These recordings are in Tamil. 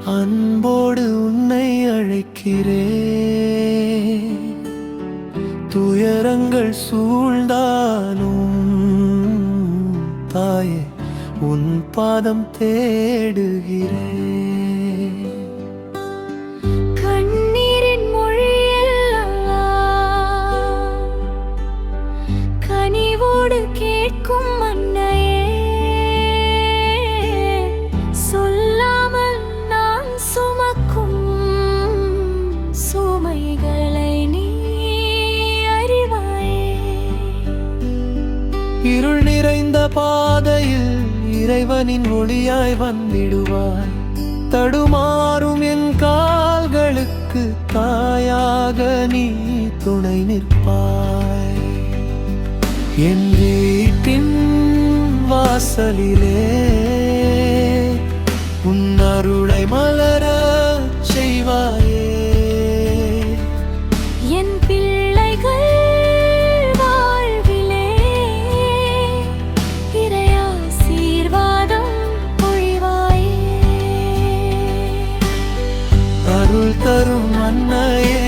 அன்போடு உன்னை அழைக்கிறேன். துயரங்கள் சூழ்ந்தாலும் தாயே உன் பாதம் தேடுகிறேன். கண்ணீரின் மொழியெல்லாம் கனிவோடு கேட்கும் அன்னையே, சொல்லாமல் நான் சுமக்கும் சுமைகளை நீ அறிவாயே. இருள் நிறைந்த பாதையில் இறைவனின் ஒளியாய் வந்திடுவாய். தடுமாறும் என் கால்களுக்கு தாயாக நீ துணை நிற்பாய். என் வீட்டின் வாசலிலே உன் அருளை மலர செய்வாயே. என் பிள்ளைகள் வாழ்விலே இறையாசீர்வாதம் பொழிவாயே. அருள் தரும் அன்னையே,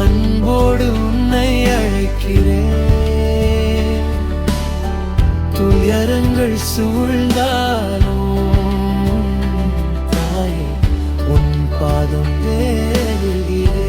அன்போடு உன்னை அழைக்கிறேன். துயரங்கள் சூழ்ந்தாலும் தாயே உன் பாதம் தேடுகிறேன்.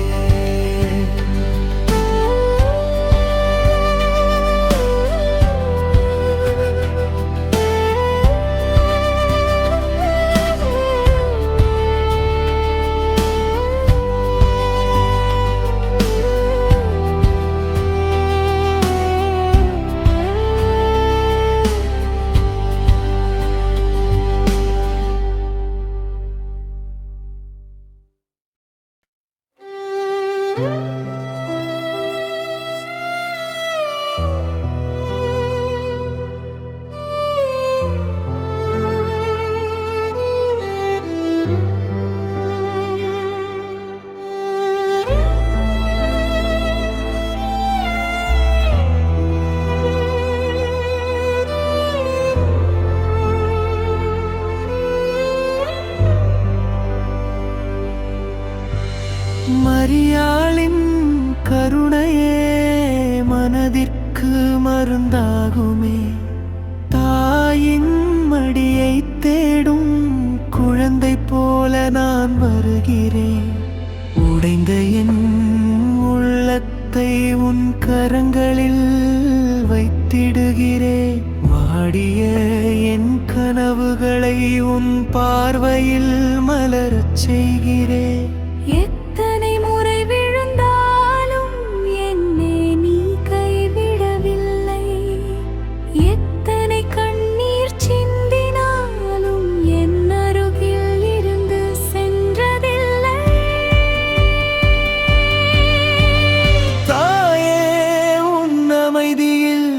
மரியாளின் கருணையே மனதிற்கு மருந்தாகுமே. தாயின் மடியை தேடும் குழந்தை போல நான் வருகிறேன். உடைந்த என் உள்ளத்தை உன் கரங்களில் வைத்திடுகிறேன். வாடிய என் கனவுகளை உன் பார்வையில் மலரச் செய்கிறேன். எத்தனை முறை விழுந்தாலும் என்னை நீ கைவிடவில்லை. எத்தனை கண்ணீர் சிந்தினாலும் என் அருகில் இருந்து சென்றதில்லை. தாயே உன் அமைதியில்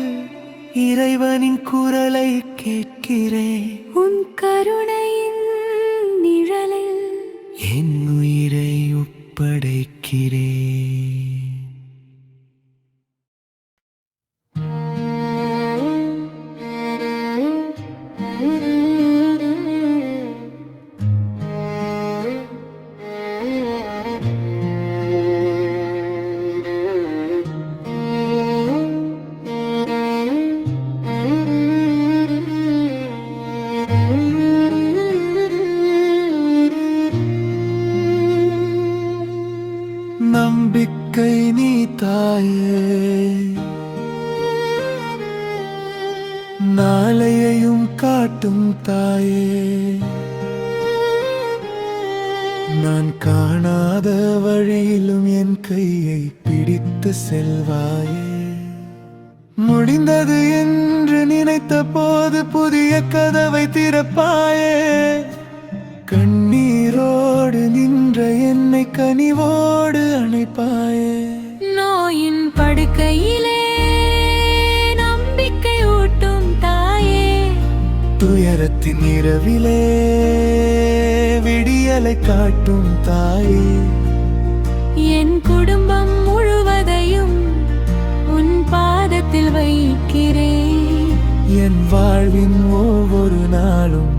இறைவனின் குரலை கேட்கிறேன். உன் கருணையின் நிழலில் என் உயிரை ஒப்படைக்கிறேன். நம்பிக்கை நீ தாயே, நாளையையும் காட்டும் தாயே. நான் காணாத வழியிலும் என் கையை பிடித்து செல்வாயே. முடிந்தது என்று நினைத்த போது புதிய கதவை திறப்பாயே. கண்ணீரோடு நின்ற என்னை கனிவோடு அணைப்பாயே. நோயின் படுக்கையிலே நம்பிக்கை ஊட்டும் தாயே. துயரத்தின் இரவிலே விடியலை காட்டும் தாயே. என் குடும்பம் முழுவதையும் உன் பாதத்தில் வைக்கிறேன். என் வாழ்வின் ஒவ்வொரு நாளும்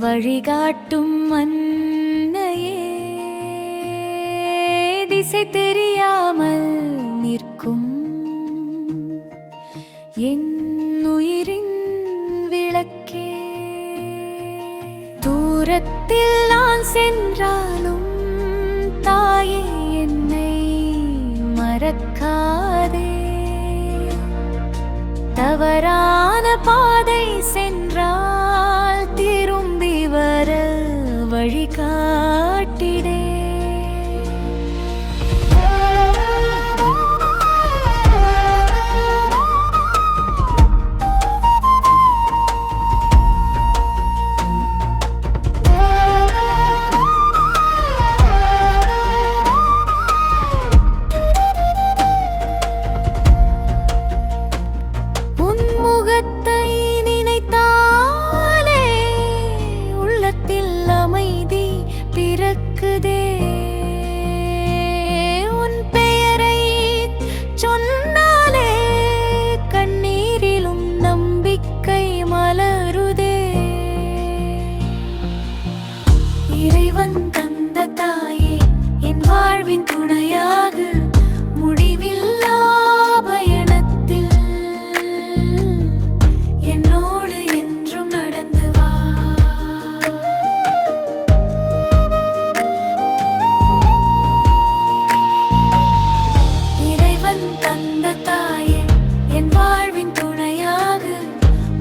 வழிகாட்டும் அன்னையே, திசை தெரியாமல் நிற்கும் என் உயிரின் விளக்கே. தூரத்தில் நான் சென்றாலும் தாயே என்னை மறக்காதே. தவறான பாதை சென்றால் திரும்பி வர வழிகாட்டிடே. உன் பெயரை சொன்னாலே கண்ணீரிலும் நம்பிக்கை மலருதே. இறைவன் தந்த தாயே என் வாழ்வின் துணையாக, முடிவில்லா பயணத்தில் என்னோடு என்றும் நடந்து வா. தந்த தாயே என் வாழ்வின் துணையாக,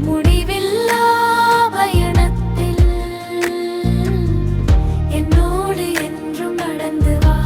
முடிவில்லா பயணத்தில் என்னோடு என்றும் நடந்து வா.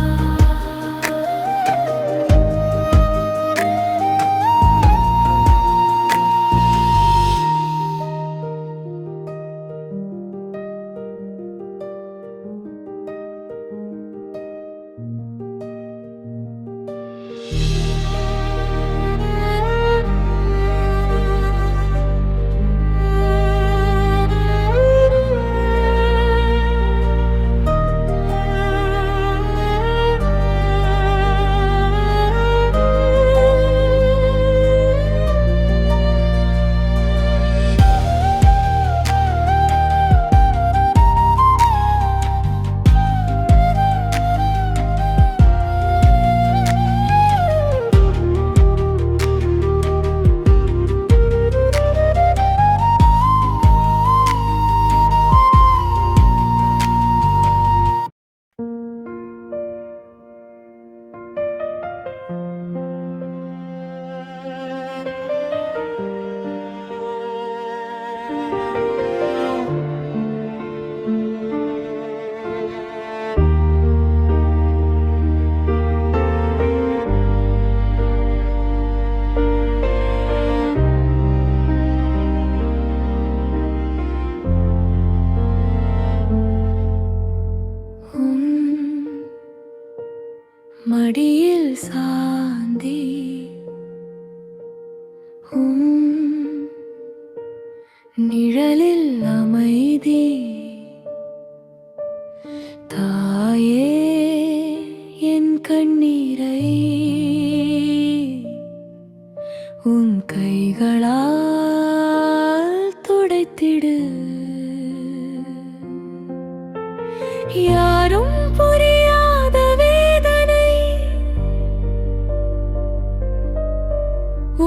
மடியில் சாந்தி நிழலில் அமைதி. தாயே என் கண்ணீரை உன் கைகளால் துடைத்திடு. யாரும் புரியாத வேதனை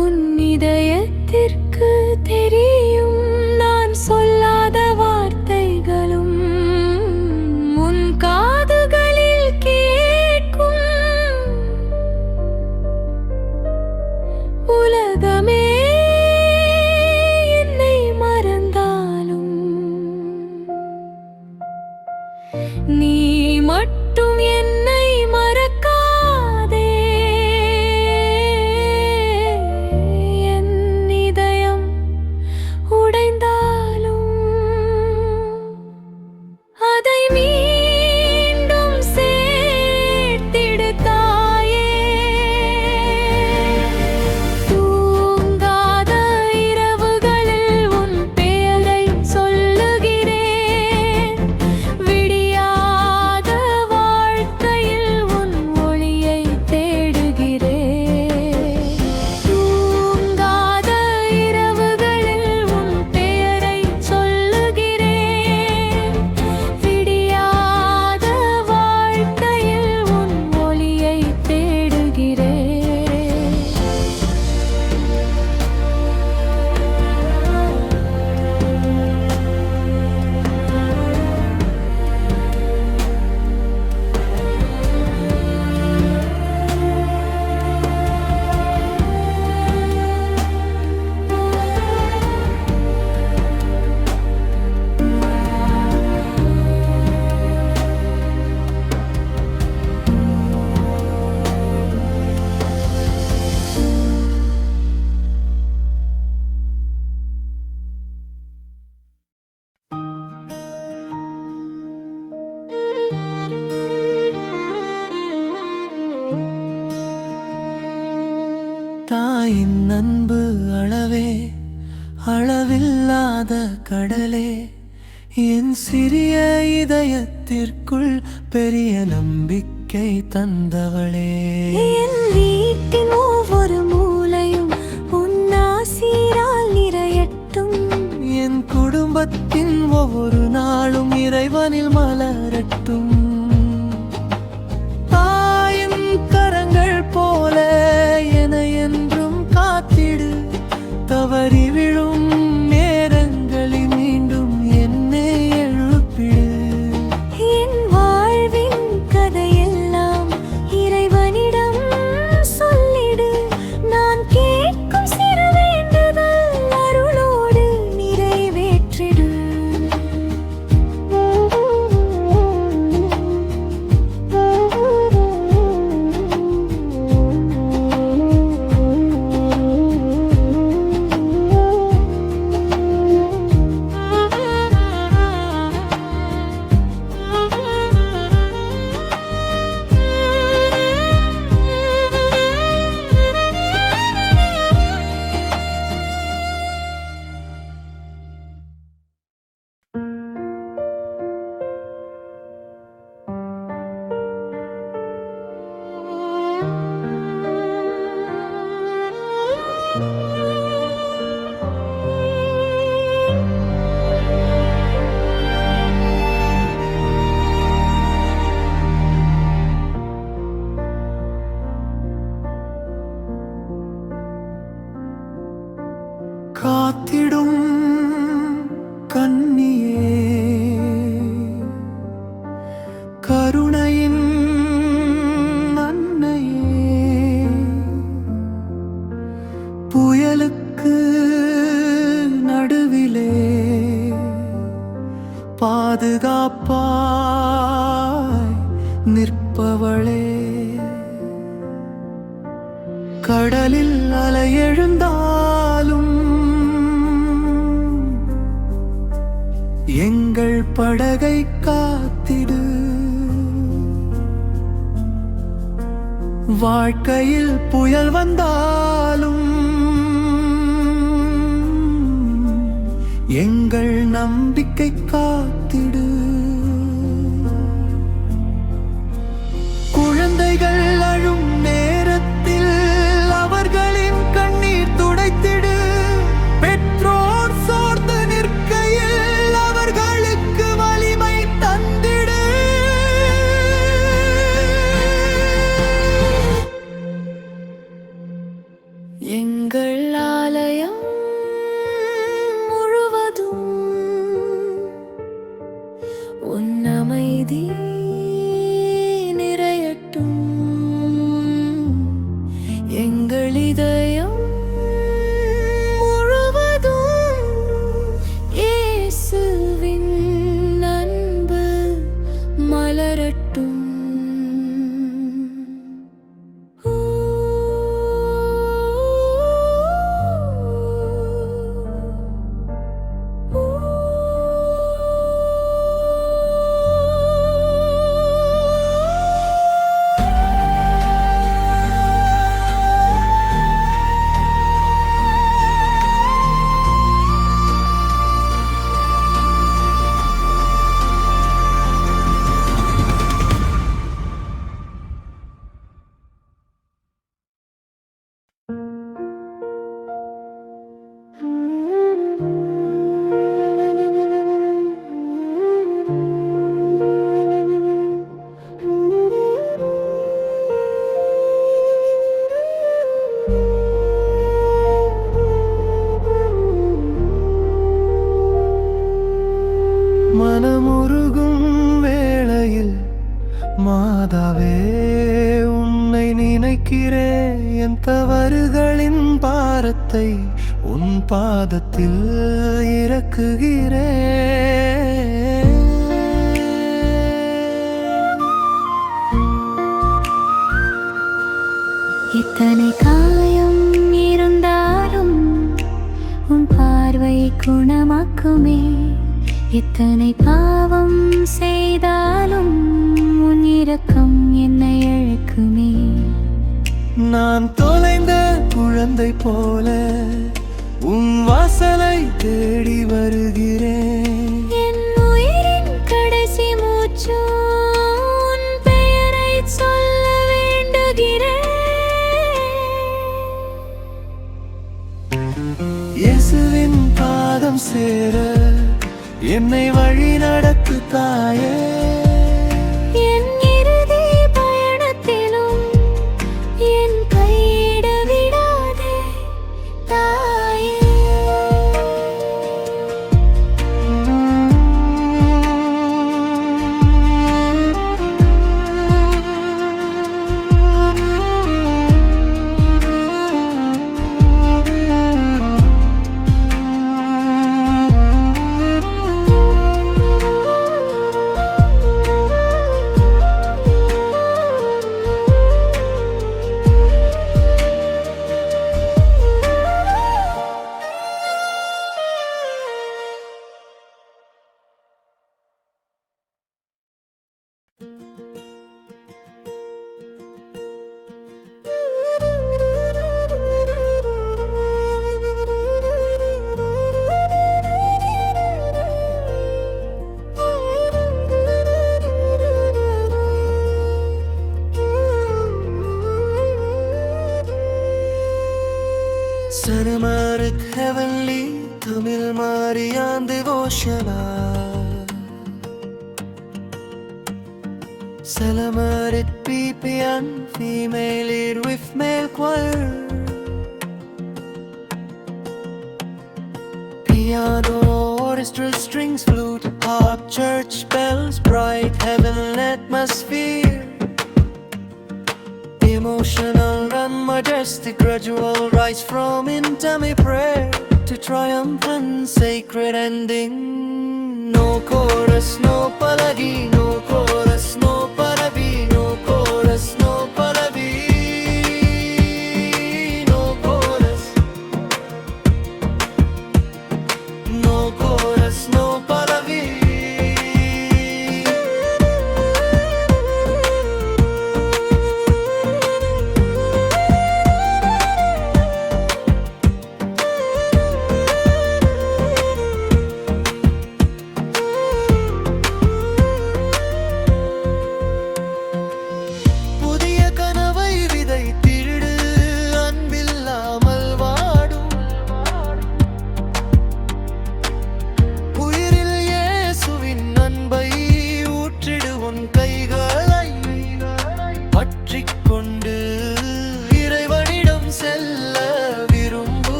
உன் இதயத்திற்கு தெரியும். நான் சொல்லாத வார்த்தைகளும் உன் காதுகளில் கேட்கும். உலகமே என்னை மறந்தாலும் நீ மட்டும் என்னை மறக்காதே. என் இதயம் உடைந்தாலும் அதை மீண்டும் சேர்த்திடு தாயே. தூங்காத இரவுகளில் உன் பெயரை சொல்லுகிறேன். விடியாத வாழ்க்கை தாயின் அன்பு அளவே அளவில்லாத கடலே, என் சிறிய இதயத்திற்குள் பெரிய நம்பிக்கை தந்தவளே. என் வீட்டின் ஒவ்வொரு மூலையும் உன் ஆசீரால் நிறையட்டும். என் குடும்பத்தின் ஒவ்வொரு நாளும் இறைவனில் மலரட்டும். தாயின் கரங்கள் போல என என்றும் காத்திடு. தவறி விழும் நேரங்களில் மீண்டும் என்னை எழுப்பிடு. என் வாழ்வின் கதையெல்லாம் இறைவனிடம் சொல்லிடு. நான் கேட்கும் சிறு வேண்டுதல் அருளோடு நிறைவேற்றிடு. காத்திடும் கன்னியே, கருணையின் அன்னையே, புயலுக்கு நடுவிலே பாதுகாப்பாய் நிற்பவளே. கடலில் அலை எழுந்தாலும் எங்கள் படகை காத்திடு. வாழ்க்கையில் புயல் வந்தாலும் எங்கள் நம்பிக்கை காத்திடு. குழந்தைகள் அழும் நேரத்தில் அவர்களின் கண்ணீர் துடைத்திடு. பெற்றோர் சோர்ந்து நிற்கையில் அவர்களுக்கு வலிமை தந்திடு. எங்கள் ஆலயம் முழுவதும் உன் அமைதி நிறையட்டும். எங்கள் இதயம் முழுவதும் இயேசுவின் அன்பு மலரட்டும். மனமுருகும் வேளையில் மாதாவே உன்னை நினைக்கிறேன். என் தவறுகளின் பாரத்தை உன் பாதத்தில் இறக்குகிறேன். எத்தனை காயம் இருந்தாலும் உன் பார்வை குணமாக்குமே. எத்தனை பாவம் செய்தாலும் உன் இரக்கம் என்னை அழைக்குமே. நான் தொலைந்த குழந்தை போல உன் வாசலை தேடி வருகிறேன். என் உயிரின் கடைசி மூச்சு உன் பெயரை சொல்ல வேண்டுகிறேன். இயேசுவின் பாதம் சேர என்னை வழி நடத்து தாயே. என் இறுதி பயணத்திலும் என் கையிட விடாதே தாயே. Cinematic heavenly Tamil Marian devotional. Cinematic PPN female lead with male choir. Piano, orchestral strings, flute, harp, church bells, bright heaven atmosphere. Emotional and majestic gradual rise from intimate prayer to triumphant sacred ending. No chorus, no pallavi, no chorus, no pallavi, no chorus, no pallavi, no chorus, no chorus, no pallavi.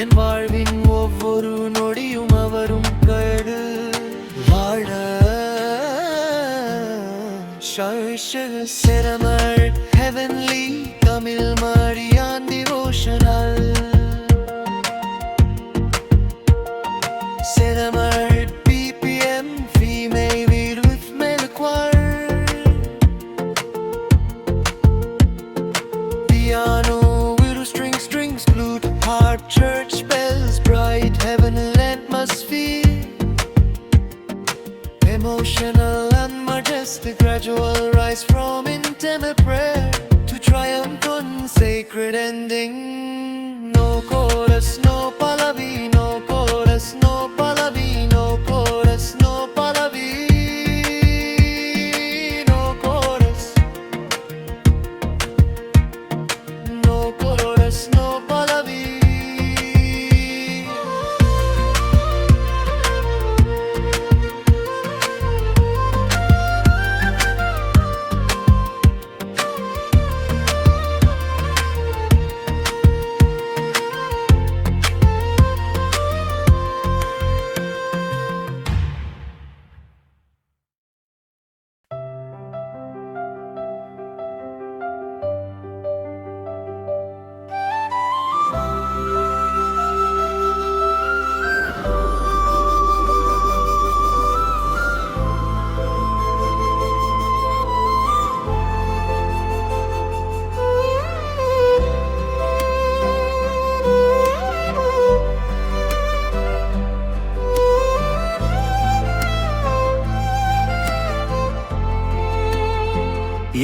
என் வாழ்வின் ஒவ்வொரு நொடியும் அவரும் கடு வாழ Cinematic heavenly Tamil Marian devotional. Cinematic PPM female lead with male choir. Piano, widow strings, flute, harp, church bells, bright heavenly atmosphere. Emotional and majestic gradual rise from intimate prayer to triumphant sacred ending. No chorus, no pallavi, no chorus, no pallavi, no chorus, no pallavi, no chorus, no chorus, no pallavi.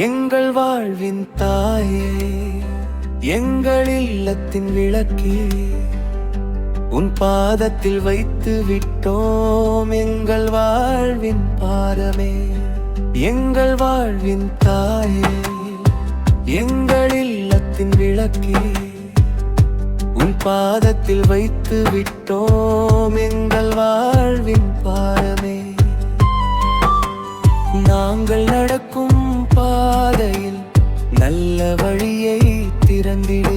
எங்கள் வாழ்வின் தாயே, எங்கள் இல்லத்தின் விளக்கே உன் பாதத்தில் வைத்து விட்டோம். எங்கள் வாழ்வின் பாரமே, எங்கள் வாழ்வின் தாயே, எங்கள் இல்லத்தின் விளக்கே உன் பாதத்தில் வைத்து விட்டோம். எங்கள் வாழ்வின் பாரமே, நாங்கள் நடக்கும் பாதையில் நல்ல வழியை திறந்திடு.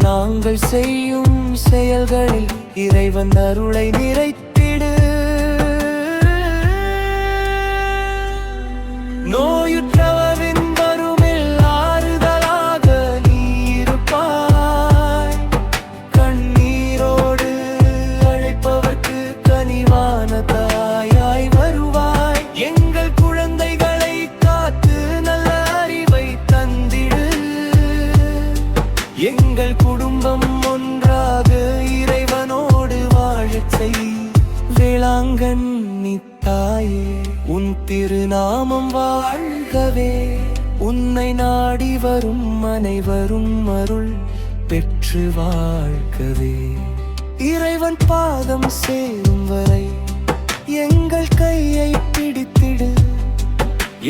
நாங்கள் செய்யும் செயல்களில் இறைவன் அருளை நிறைத்திடு. நோயுற்றவரின் வருமில் ஆறுதலாக நீ இருப்பாய். கண்ணீரோடு அழைப்பவர்க்கு கனிவான தாயாய் வருவாய். எங்கள் குழந்தைகளை காத்து நல்ல அறிவை தந்திடு. எங்கள் குடும்பம் ஒன்றாக இறைவனோடு வாழச் செய். வேளாங்கண்ணி தாயே, உன் திருநாமம் வாழ்கவே. உன்னை நாடி வரும் அனைவரும் அருள் பெற்று வாழ்கவே. இறைவன் பாதம் சேரும் வரை எங்கள் கையை பிடித்திடு.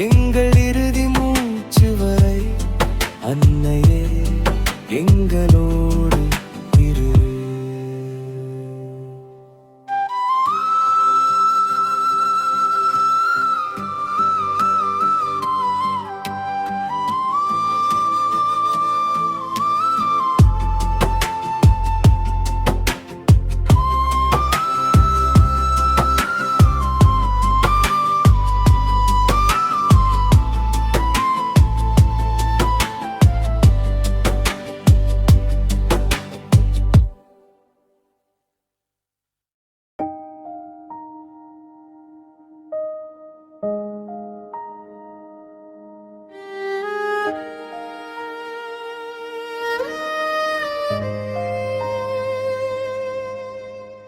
எங்கள் இறுதி மூச்சு வரை அன்னையே எங்களோடு இரு.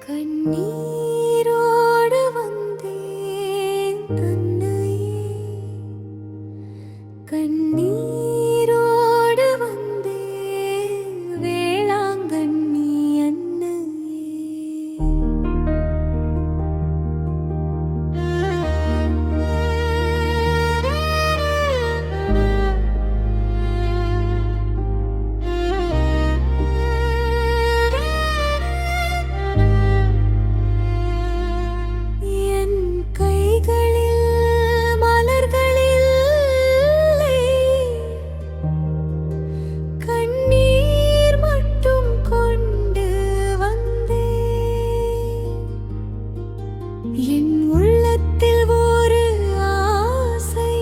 கண்ணீரோடு வந்தேன் தன்னையே, கண்ணீரோடு வந்தேன் வேளாங்கண்ணி அன்னையே. என் உள்ளத்தில் ஒரு ஆசை,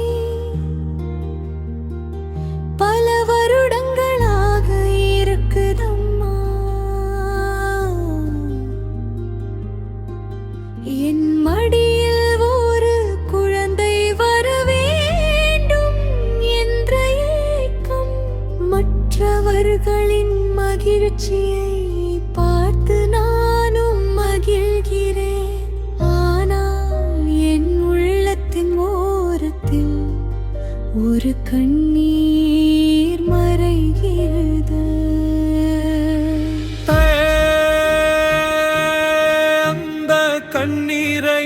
பல வருடங்களாக இருக்குதம்மா. என் மடியில் ஒரு குழந்தை வர வேண்டும் என்ற ஏக்கம், மற்றவர்களின் மகிழ்ச்சியை பார்த்து நானும் மகிழ்கிறேன். ஓரத்தில் ஒரு கண்ணீர் மறைகிறது. அந்த கண்ணீரை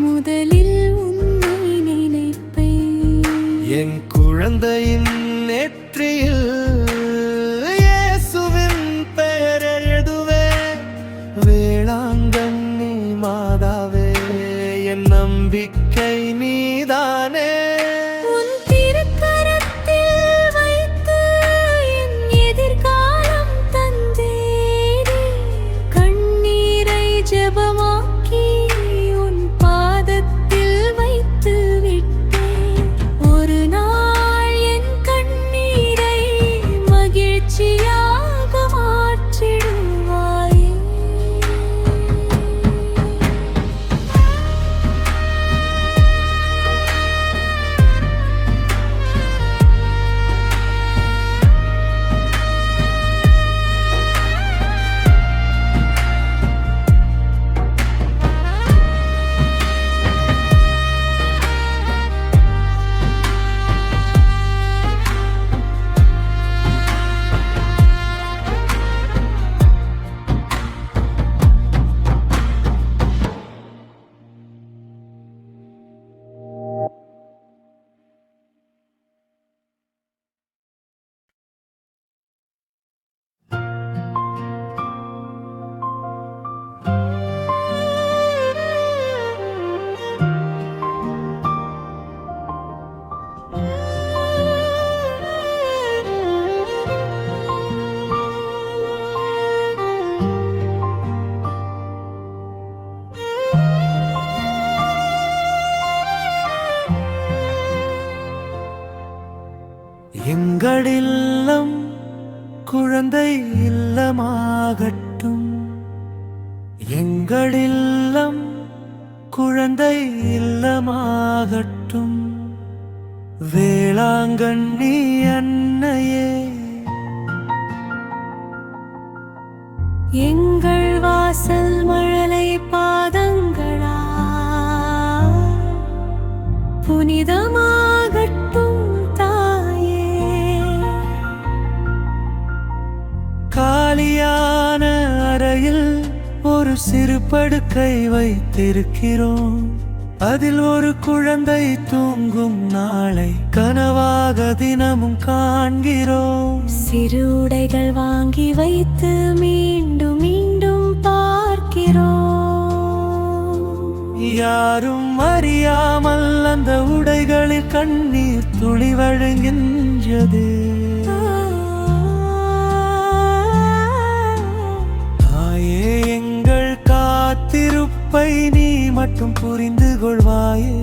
முதலில் குழந்தை இல்லமாகட்டும். எங்கள் இல்லம் குழந்தை இல்லமாகட்டும். வேளாங்கண்ணி அன்னையே, எங்கள் வாசல் மழலை பாதங்களா புனிதமாகட்டும் தாயே. காலியான அறையில் ஒரு சிறு படுக்கை வைத்திருக்கிறோம். அதில் ஒரு குழந்தை தூங்கும் நாளை கனவாக தினமும் காண்கிறோம். சிறு உடைகள் வாங்கி வைத்து மீண்டும் மீண்டும் பார்க்கிறோம். யாரும் அறியாமல் அந்த உடைகளில் கண்ணீர் துளி வழுகின்றது. தாயே, எங்கள் காத்திருப்பை நீ மட்டும் புரிந்து கொள்வாயே.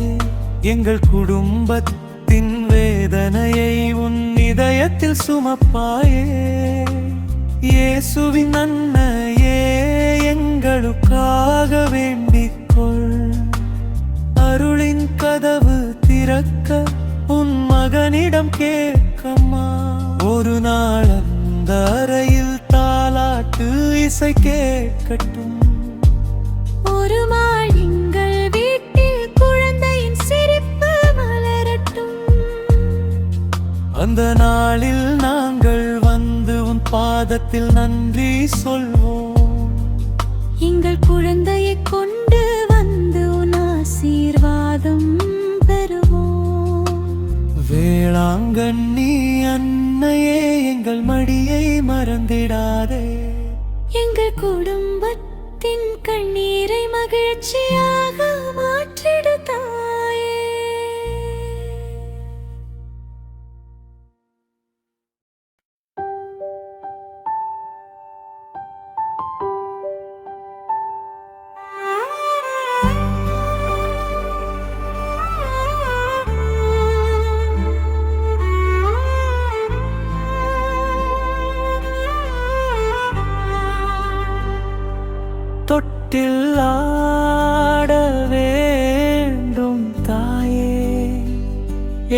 எங்கள் குடும்பத்தின் வேதனையை உன் இதயத்தில் சுமப்பாயே. இயேசுவின் அன்னையே, எங்களுக்காக வேண்டிக்கொள். அருளின் கதவு திறக்க உன் மகனிடம் கேட்கம்மா. ஒரு நாள் அந்த அறையில் தாலாட்டு இசை கேட்கட்டும். ஒரு நாள் எங்கள் வீட்டில் குழந்தையின் சிரிப்பு மலரட்டும். அந்த நாளில் நாங்கள் வந்து உன் பாதத்தில் நன்றி சொல்வோம். எங்கள் குழந்தையை கொண்டு வந்து உன் ஆசீர்வாதம் பெறுவோம். வேளாங்கண்ணி அன்னையே, எங்கள் மடியை மறந்திடாதே. எங்கள் குடும்பத்தின் கண்ணீரை மகிழ்ச்சியாக மாற்றிடு தாயே. தொட்டில் ஆட வேண்டும் தாயே,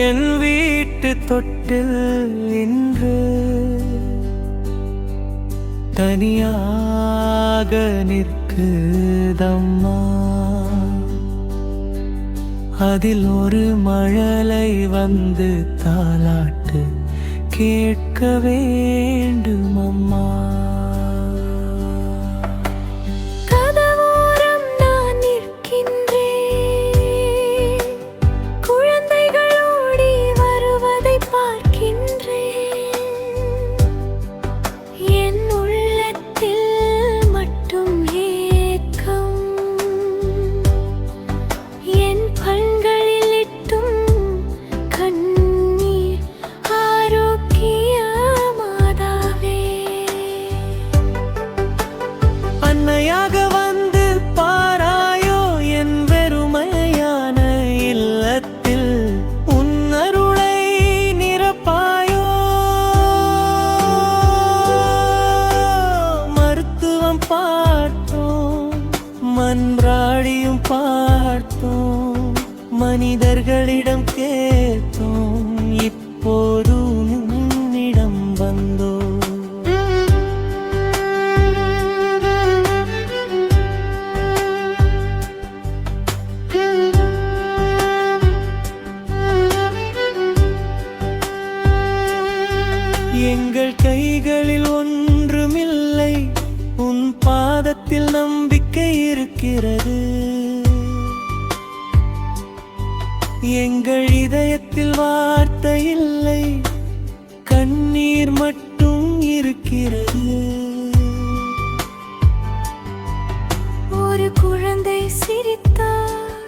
என் வீட்டு தொட்டில் இன்று தனியாக நிற்குதம்மா. அதில் ஒரு மழலை வந்து தாலாட்டு கேட்க வேண்டும் அம்மா. மன்றாடியும் பார்த்தோம், மனிதர்களிடம் கேட்டோம், இப்போது உன்னிடம் வந்தோம். எங்கள் கைகளில் ஒன்றுமில்லை, உன் பாதத்தில் நம்பிக்கை இருக்கிறது. எங்கள் இதயத்தில் வார்த்தை இல்லை, கண்ணீர் மட்டும் இருக்கிறது. ஒரு குழந்தை சிரித்தார்,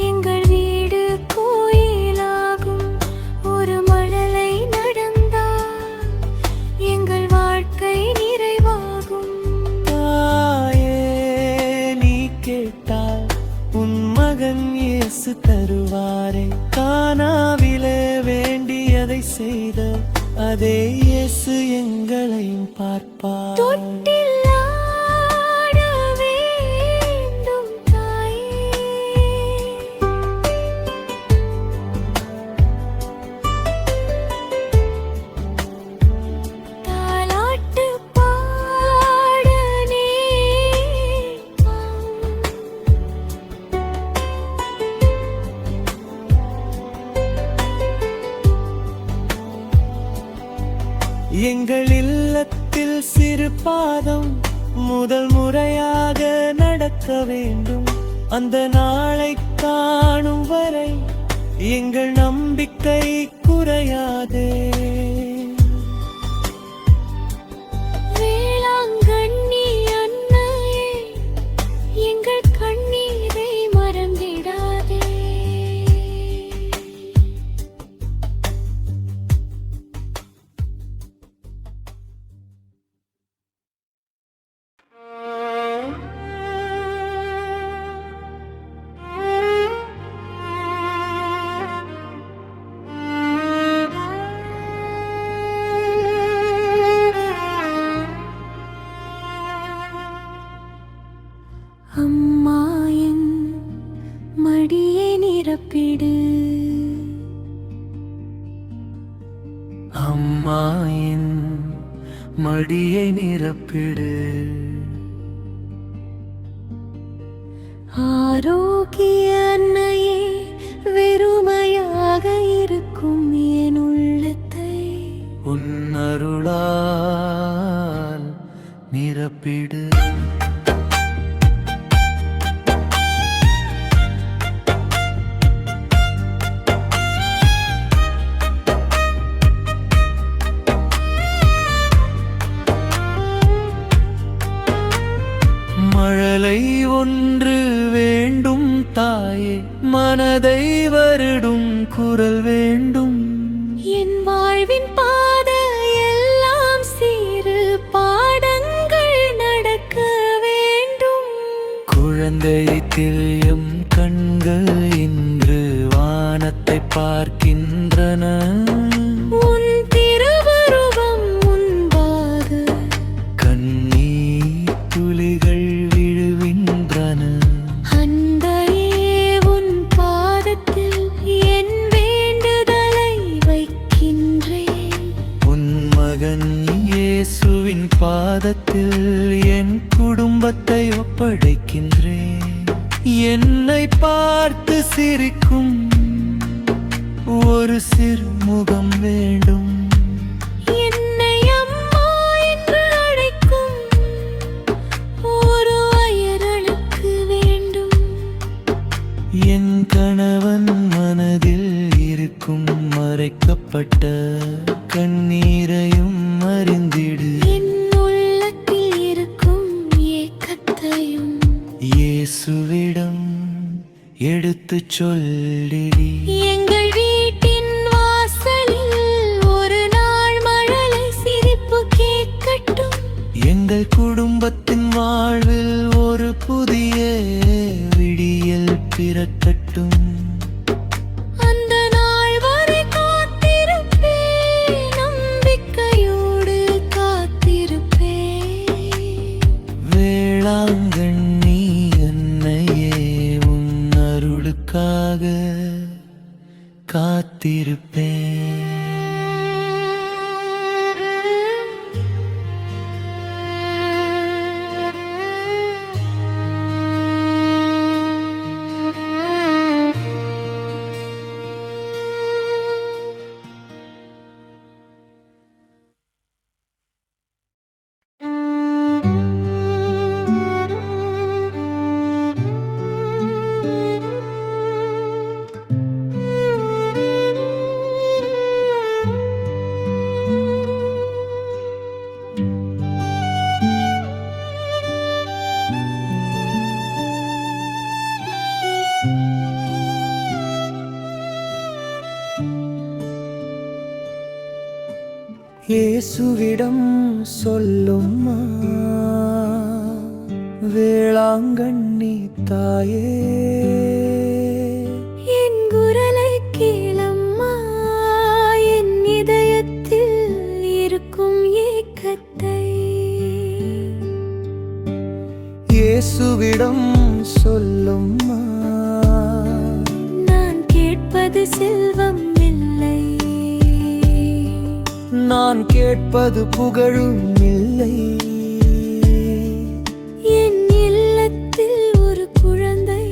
எங்கள் வீடு கோயிலாகும். ஒரு மழலை நடந்தார், எங்கள் வாழ்க்கை நிறைவாகும். தாயே, நீ கேட்டால் உன் மகன் இயேசு தருவாரே. கானாவிலே வேண்டியதை செய்த அதே இயேசு எங்களை நிமிஷம் பார்ப்பார். தொட்டில் ஆட வேண்டும் தாயே, தாலாட்டு பாட நேர்ப்பான். எங்கள் இல்லத்தில் சிறு பாதம் முதல் முறையாக நடக்க வேண்டும். அந்த நாளை காணும் வரை எங்கள் நம்பிக்கை குறையாதே. வேளாங்கண்ணி அன்னையே, எங்கள் கண்ணீரை மறந்திடாதே. அம்மா என் மடியை நிரப்பிடு, அம்மா என் மடியை நிரப்பிடு. ஆரோக்கிய அன்னையே, வெறுமையாக இருக்கும் என் உள்ளத்தை உன் அருளால் நிரப்பிடு. மழலை ஒன்று வேண்டும் தாயே, மனதை வருடும் குரல் வேண்டும். என் வாழ்வின் பாதை எல்லாம் சிறு பாடங்கள் நடக்க வேண்டும். குழந்தையை தில்லும் கண்கள் இன்று வானத்தை பார்க்கின்றன. உன் திருவுருவம் முன்பாக கண்ணீர் துளிகள் விழுகின்றன. அன்னையே, உன் பாதத்தில் என் வேண்டுதலை வைக்கின்றேன். உன் மகன் இயேசுவின் பாதத்தில் என் குடும்பத்தை ஒப்படைக்கின்றேன். என்னை பார்த்து சிரிக்கும் ஒரு சிறு முகம் வேண்டும். என்னை அம்மா என்று அழைக்கும் ஒரு வயரழுக்கு வேண்டும். என் கணவன் மனதில் இருக்கும் மறைக்கப்பட்ட கண்ணீரையும் அறிந்திடு. என் உள்ளத்தில் இருக்கும் ஏக்கத்தையும் இயேசுவிடம் எடுத்துச் சொல்லிடி. எங்கள் வீட்டின் வாசலில் ஒரு நாள் மழலை சிரிப்பு கேட்கட்டும். எங்கள் குடும்பத்தின் வாழ்வில் ஒரு புதிய விடியல் பிறக்கட்டும். அந்த நாள் வரை காத்திருப்பேன், நம்பிக்கையோடு காத்திருப்பேன். வேளாங்கண்ணி அன்னையே, உன் அருளுக்காக காத்திருப்பேன். இயேசுவிடம் சொல்லும்மா, வேளாங்கண்ணி தாயே, என் குரலை கேளம்மா, என் இதயத்தில் இருக்கும் ஏக்கத்தை இயேசுவிடம் சொல்லும்மா. நான் கேட்பது செல்வம் இல்லை, நான் கேட்பது புகழும் இல்லை. என் இல்லத்தில் ஒரு குழந்தை,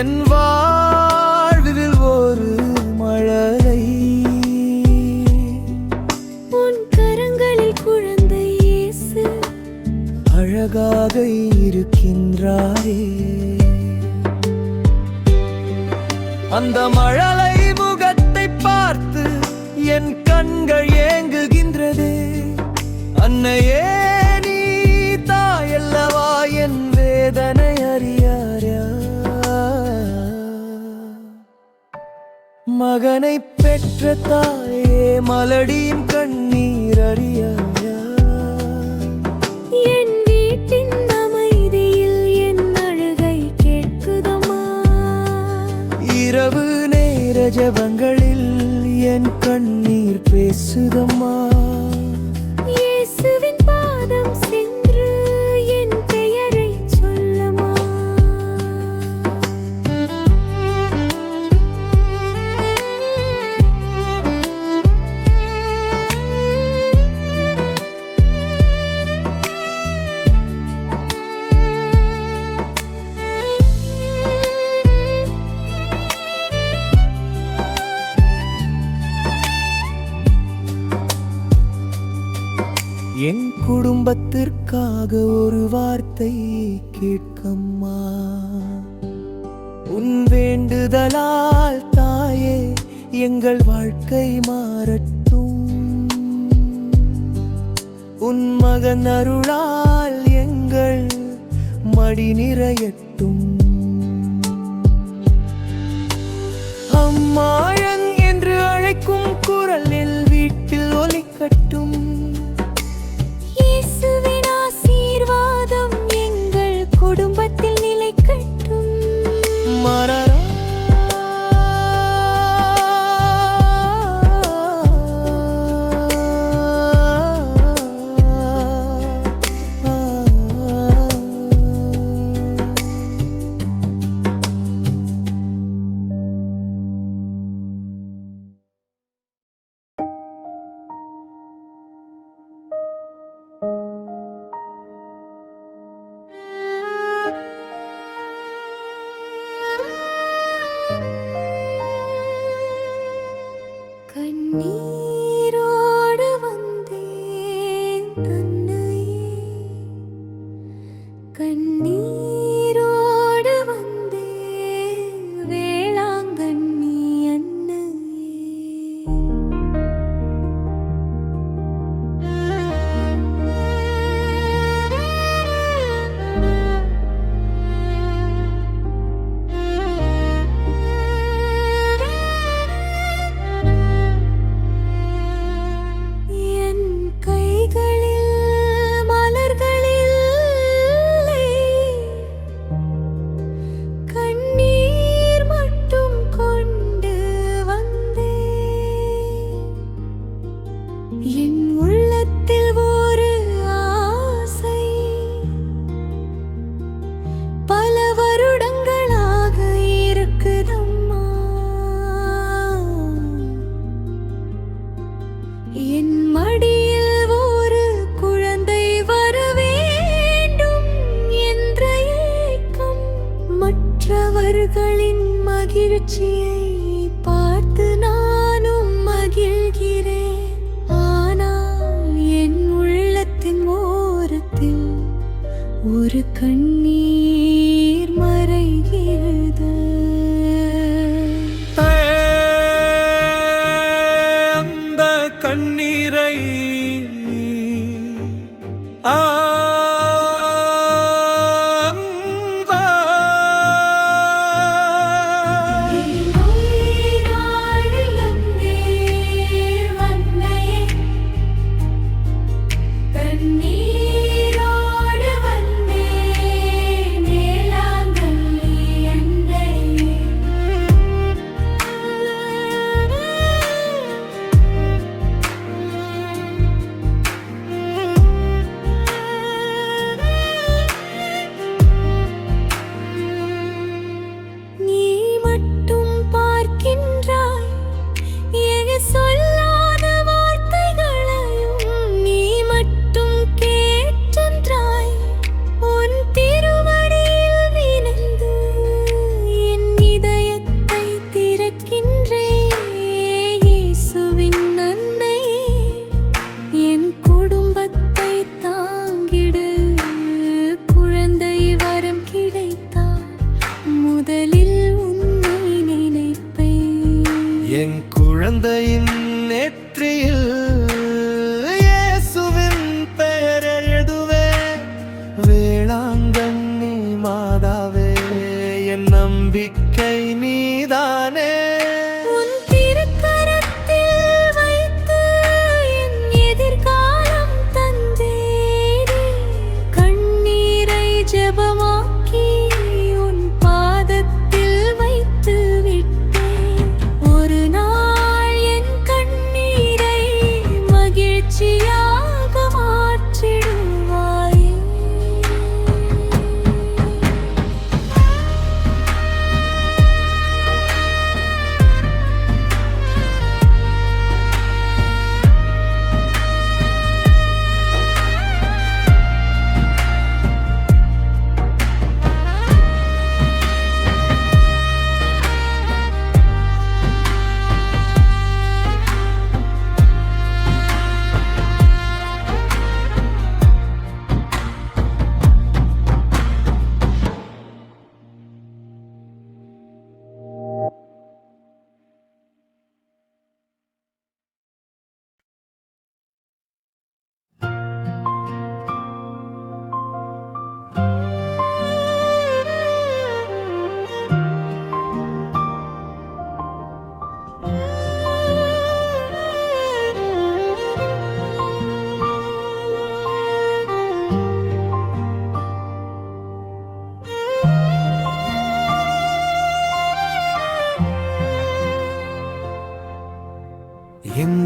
என் வாழ்வில் ஒரு மழலை. உன் கரங்களில் குழந்தை இயேசு அழகாக இருக்கின்றாரே. அந்த மழலை முகத்தை பார்த்து என் கண்கள் ஏங்குகின்றதே. அன்னையே நீ தாயல்லவா, என் வேதனை அறியாரா? மகனை பெற்ற தாயே மலடியின் கண்ணீர் அறியாரா? என் வீட்டின் அமைதியில் என் அழுகை கேட்குதம்மா. இரவு நேர ஜெபங்களில் என் கண்ணீர் பேசுதம்மா. இயேசுவின் பாதம் சென்று என் பெயரை சொல்லம்மா. என் குடும்பத்திற்காக ஒரு வார்த்தை கேட்கம்மா. உன் வேண்டுதலால் தாயே எங்கள் வாழ்க்கை மாறட்டும். உன் மகன் அருளால் எங்கள் மடி நிறையட்டும். அம்மாயன் என்று அழைக்கும் குரலில் வீட்டில் ஒலிக்கட்டும். இயேசுவின் ஆசீர்வாதம் எங்கள் குடும்பத்தில் நிலைக்கட்டும். மரரா கண்ணீரோடு வந்தேன் தன்னையே, கண்ணீரோடு வந்தேன் வேளாங்கண்ணி அன்னையே. என் கைகளில் மலர்களில்லை, கண்ணீர் மட்டும் கொண்டு வந்தேன். என் உள்ளத்தில் ஒரு ஆசை பல வருடங்களாக இருக்குதம்மா. என் மடியில் ஒரு குழந்தை வர வேண்டும் என்ற ஏக்கம், மற்றவர்களின் மகிழ்ச்சியை பார்த்து நானும் மகிழ்கிறேன். ஆனால் என் உள்ளத்தின் ஓரத்தில் ஒரு கண்ணீர் மறைகிறது. அந்த கண்ணீரை கண்ணீரோடு வந்தேன் வேளாங்கண்ணி அன்னையே.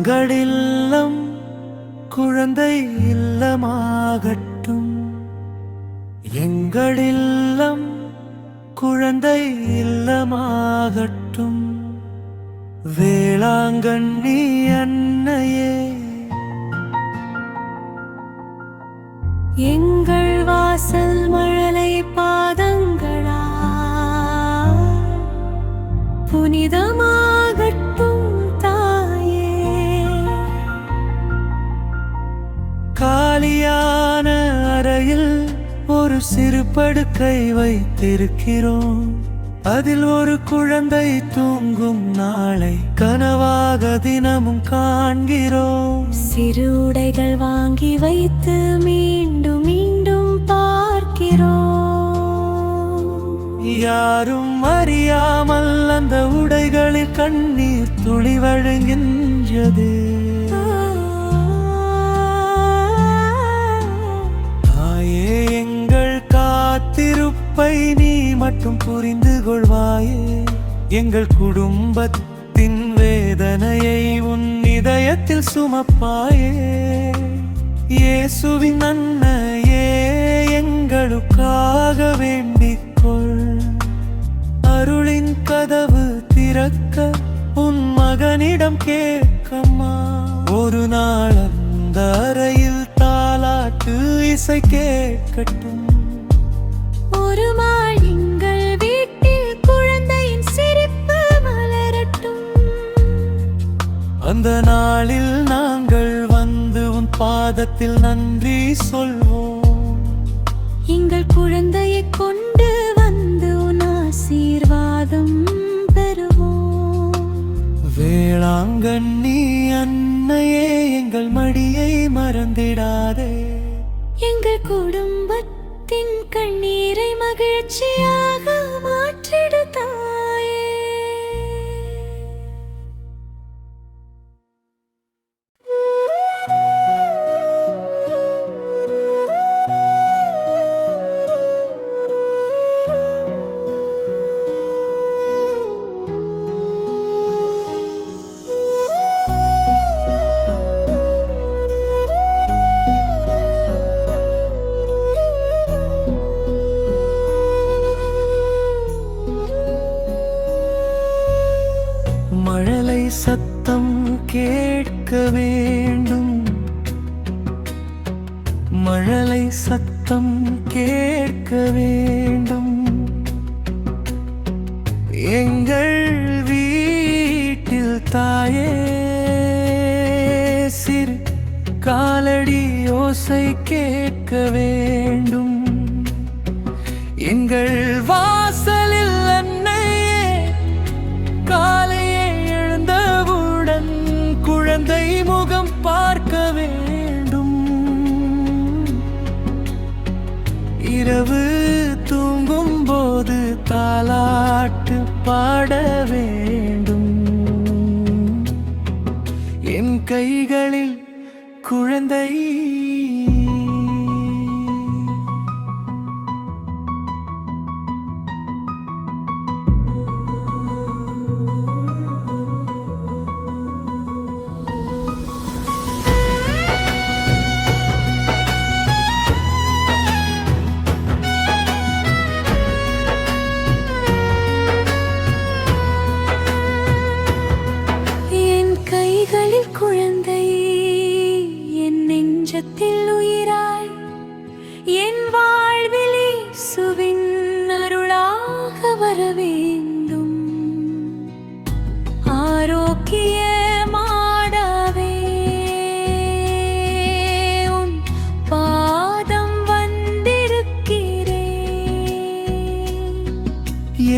எங்கள் இல்லம் குழந்தை இல்லமாகட்டும். எங்கள் இல்லம் குழந்தை இல்லமாகட்டும். வேளாங்கண்ணி அன்னையே, எங்கள் வாசல் மழலை பாதங்களா புனிதமாகட்டும் தாயே. காலியான அறையில் ஒரு சிறு படுக்கை வைத்திருக்கிறோம். அதில் ஒரு குழந்தை தூங்கும் நாளை கனவாக தினமும் காண்கிறோம். சிறு உடைகள் வாங்கி வைத்து மீண்டும் மீண்டும் பார்க்கிறோம். யாரும் அறியாமல் அந்த உடைகளில் கண்ணீர் துளி வழுகின்றது. தாயே, எங்கள் காத்திருப்பை நீ மட்டும் புரிந்து கொள்வாயே. எங்கள் குடும்பத்தின் வேதனையை உன் இதயத்தில் சுமப்பாயே. இயேசுவின் அன்னையே, எங்களுக்காக வேண்டிக்கொள். அருளின் கதவு திறக்க உன் மகனிடம் கேட்கம்மா. ஒரு நாள் அந்த அறையில் தாலாட்டு இசை கேட்கட்டும். ஒரு நாள் எங்கள் வீட்டில் குழந்தையின் சிரிப்பு மலரட்டும். அந்த நாளில் நாங்கள் வந்து உன் பாதத்தில் நன்றி சொல்வோம். எங்கள் குழந்தையை கொண்டு வந்து உன் ஆசீர்வாதம் பெறுவோம். வேளாங்கண்ணி அன்னையே, எங்கள் மடியை மறந்திடாதே. எங்கள் குடும்பத்தின் கண்ணீரை மகிழ்ச்சியாக மாற்றிடு தாயே. மழலை சத்தம் கேட்க வேண்டும். மழலை சத்தம் கேட்க வேண்டும். எங்கள் வீட்டில் தாயே, சிறு காலடி ஓசை கேட்க வேண்டும். எங்கள் வாசலில் அன்னையே, காலையே எழுந்தவுடன் குழந்தை முகம் பார்க்க வேண்டும். இரவு தூங்கும் போது தாலாட்டு பாட வேண்டும். என் கைகளில் குழந்தை குழந்தை என் நெஞ்சத்தில் உயிராய் என் வாழ்வில் இயேசுவின் அருளாக வர வேண்டும். ஆரோக்கியமாடவே உன் பாதம் வந்திருக்கிறேன்.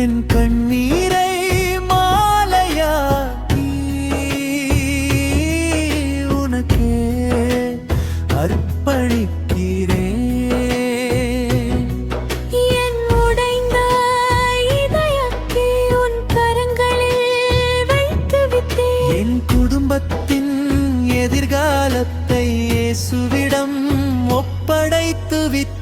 என் கண்ணீரை அர்ப்பணிக்கிறேன். என் உடைந்த இதயத்தை உன் கரங்களில் வைத்து விட்டேன். என் குடும்பத்தின் எதிர்காலத்தை இயேசுவிடம் ஒப்படைத்து விட்டேன்.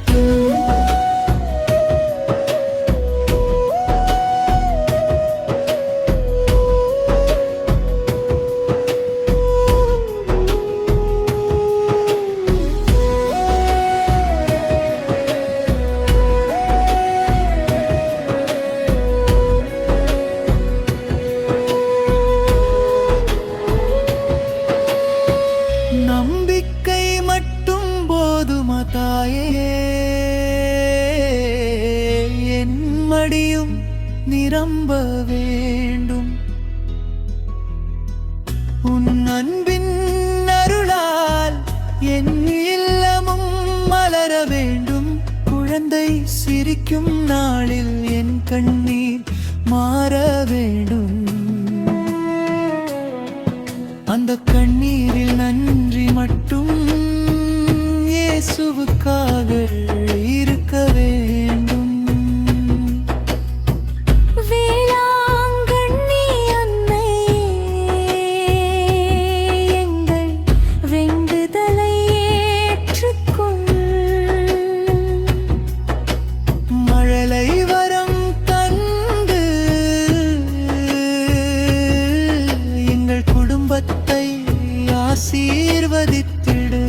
தாயே என் மடியும் நிரம்ப வேண்டும் உன் அன்பின் அருளால் என் இல்லமும் மலர வேண்டும் குழந்தை சிரிக்கும் நாளில் என் கண்ணீர் மாற வேண்டும் அந்த கண்ணீரில் நன்றி மட்டும் இயேசுவுக்காக இருக்க வேண்டும் வேளாங்கண்ணி அன்னை எங்கள் வேண்டுதலை ஏற்றுக்கொள் மழலை வரம் தந்து எங்கள் குடும்பத்தை ஆசீர்வதித்திடு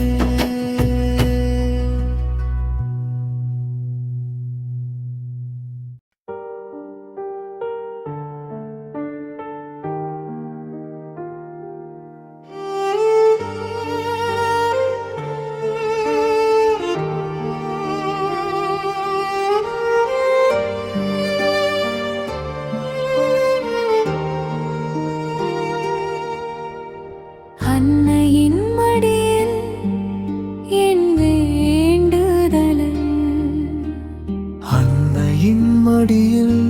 அன்னையின் மடியில் என் வேண்டுதலை அன்னையின் மடியில்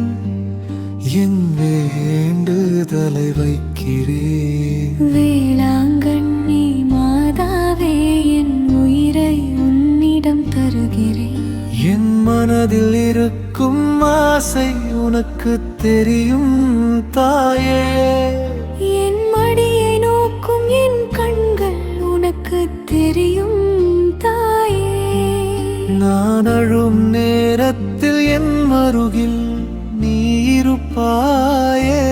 என் வேண்டுதலை வைக்கிறேன் வேளாங்கண்ணி மாதாவே என் உயிரை உன்னிடம் தருகிறேன் என் மனதில் இருக்கும் ஆசை உனக்கு தெரியும் தாயே என் மடியை நோக்கும் என் கண்கள் உனக்கு தெரியும் தாயே நான் அழும் நேரத்தில் என் அருகில் நீ இருப்பாயே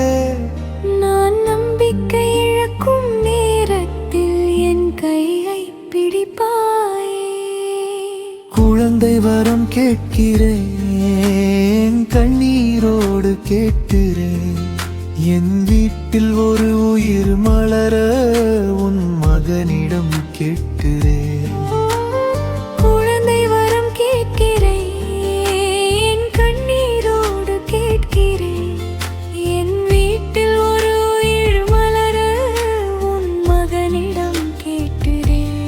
நான் நம்பிக்கை இழக்கும் நேரத்தில் என் கையை பிடிப்பாயே குழந்தை வரம் கேட்கிறேன் கண்ணீரோடு கேட்கிறேன் என் வீட்டில் ஒரு உயிர் மலர உன் மகனிடம் கேட்கிறேன் குழந்தை வரம் கேட்கிறேன் கண்ணீரோடு கேட்கிறேன் என் வீட்டில் ஒரு உயிர் மலர உன் மகனிடம் கேட்கிறேன்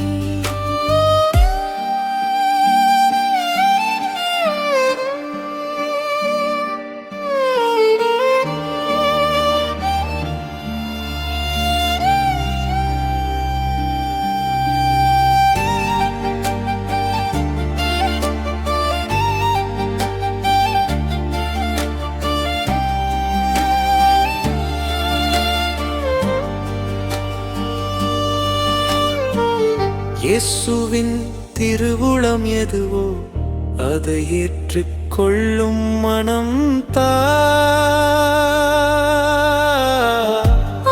இயேசுவின் திருவுளம் எதுவோ அதை ஏற்றுக்கொள்ளும் மனம் தா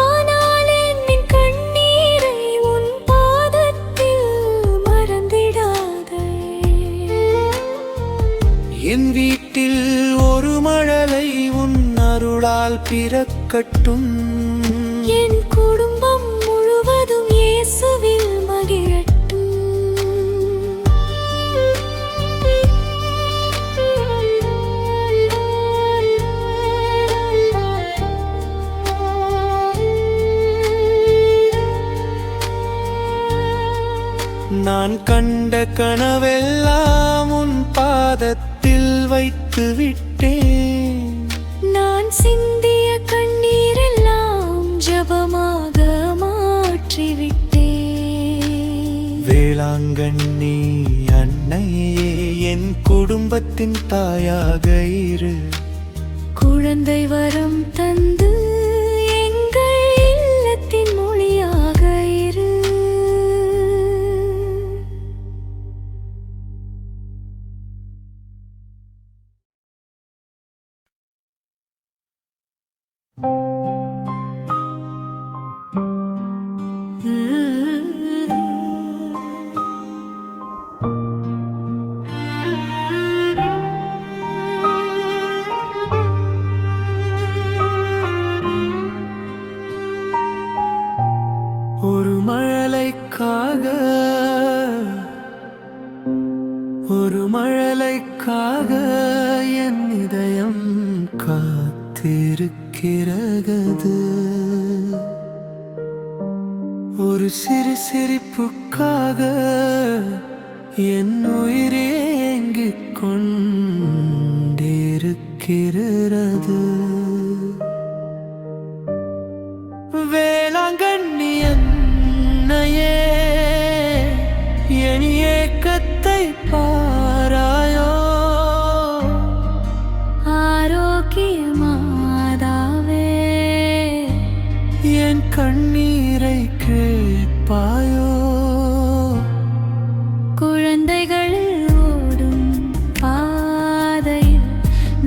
ஆனால் என் கண்ணீரை உன் பாதத்தில் மறந்திடாதே என் வீட்டில் ஒரு மழலை உன் அருளால் பிறக்கட்டும் என் குடும்பம் முழுவதும் இயேசுவில் மகிழட்டும் நான் கண்ட கனவெல்லாம் உன் பாதத்தில் வைத்து விட்டேன் நான் சிந்திய கண்ணீரெல்லாம் ஜபமாக மாற்றிவிட்டேன் வேளாங்கண்ணி அன்னையே என் குடும்பத்தின் தாயாக இரு குழந்தை வரம் தந்து எங்கள் இல்லத்தின் மொழியாக இரு ஒரு மழலைக்காக என் இதயம் காத்திருக்கிறது. ஒரு சிறு சிரிப்புக்காக என் உயிரே ஏங்கிக் கொண்டிருக்கிறது. வேளாங்கண்ணி அன்னையே, என் ஏக்கத்தை பாராயோ. ஆரோக்கிய மாதாவே, என் கண்ணீரை கேட்பாயோ. குழந்தைகள் ஓடும் பாதையில்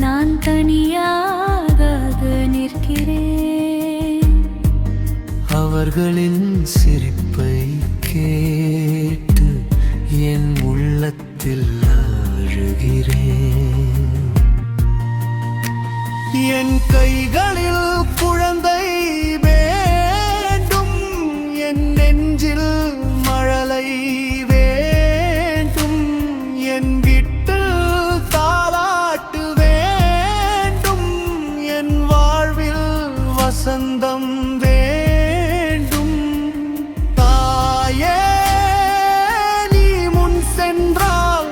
நான் தனியாக நிற்கிறேன். அவர்களின் சிரிப்பை கேட்டு என் உள்ளத்தில் அழுகிறேன். என் கைகளில் குழந்தை வேண்டும், என் நெஞ்சில் மழலை வேண்டும், என் வீட்டில் தாலாட்டு வேண்டும், என் வாழ்வில் வசந்தம் வேண்டும். தாயே, நீ முன் சென்றால்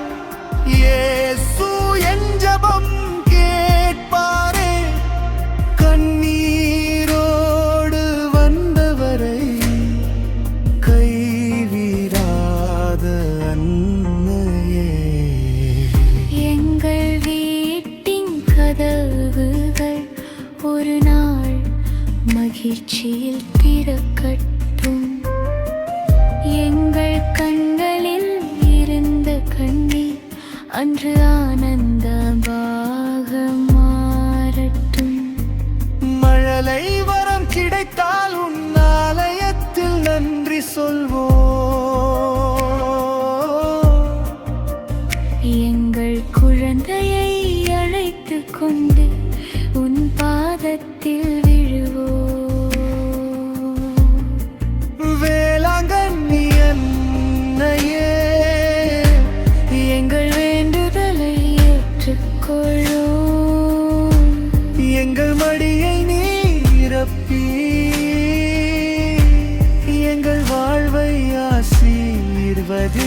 இயேசு என் ஜெபம் கேட்பாரே. கண்ணீரோடு வந்தவரை கைவிடாத அன்னையே. எங்கள் வீட்டின் கதவுகள் ஒரு நாள் மகிழ்ச்சியில் திறக்கட்டும். எங்கள் கண்களில் இருந்த கண்ணீர் அன்று ஆனந்தமாக மாறட்டும். மழலை வரம் கிடைத்தால் உன் ஆலயத்தில் நன்றி சொல்வோம். எங்கள் குழந்தையை அழைத்து கொண்டு உன் பாதத்தில் விழுவோம். வேளாங்கண்ணி அன்னையே, எங்கள் வேண்டுதலை ஏற்றுக்கொள்ளும். எங்கள் மடியை நீரப்பி எங்கள் வாழ்வை ஆசீர்வதித்திடு.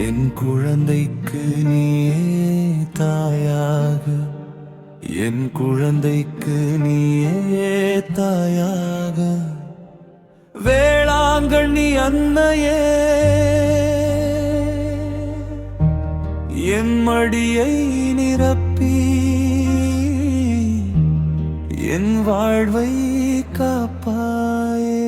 என் குழந்தைக்கு நீயே தாயாக, என் குழந்தைக்கு நீயே தாயாக. வேளாங்கண்ணி அன்னையே, என் மடியை நிரப்பி என் வாழ்வை காப்பாயே.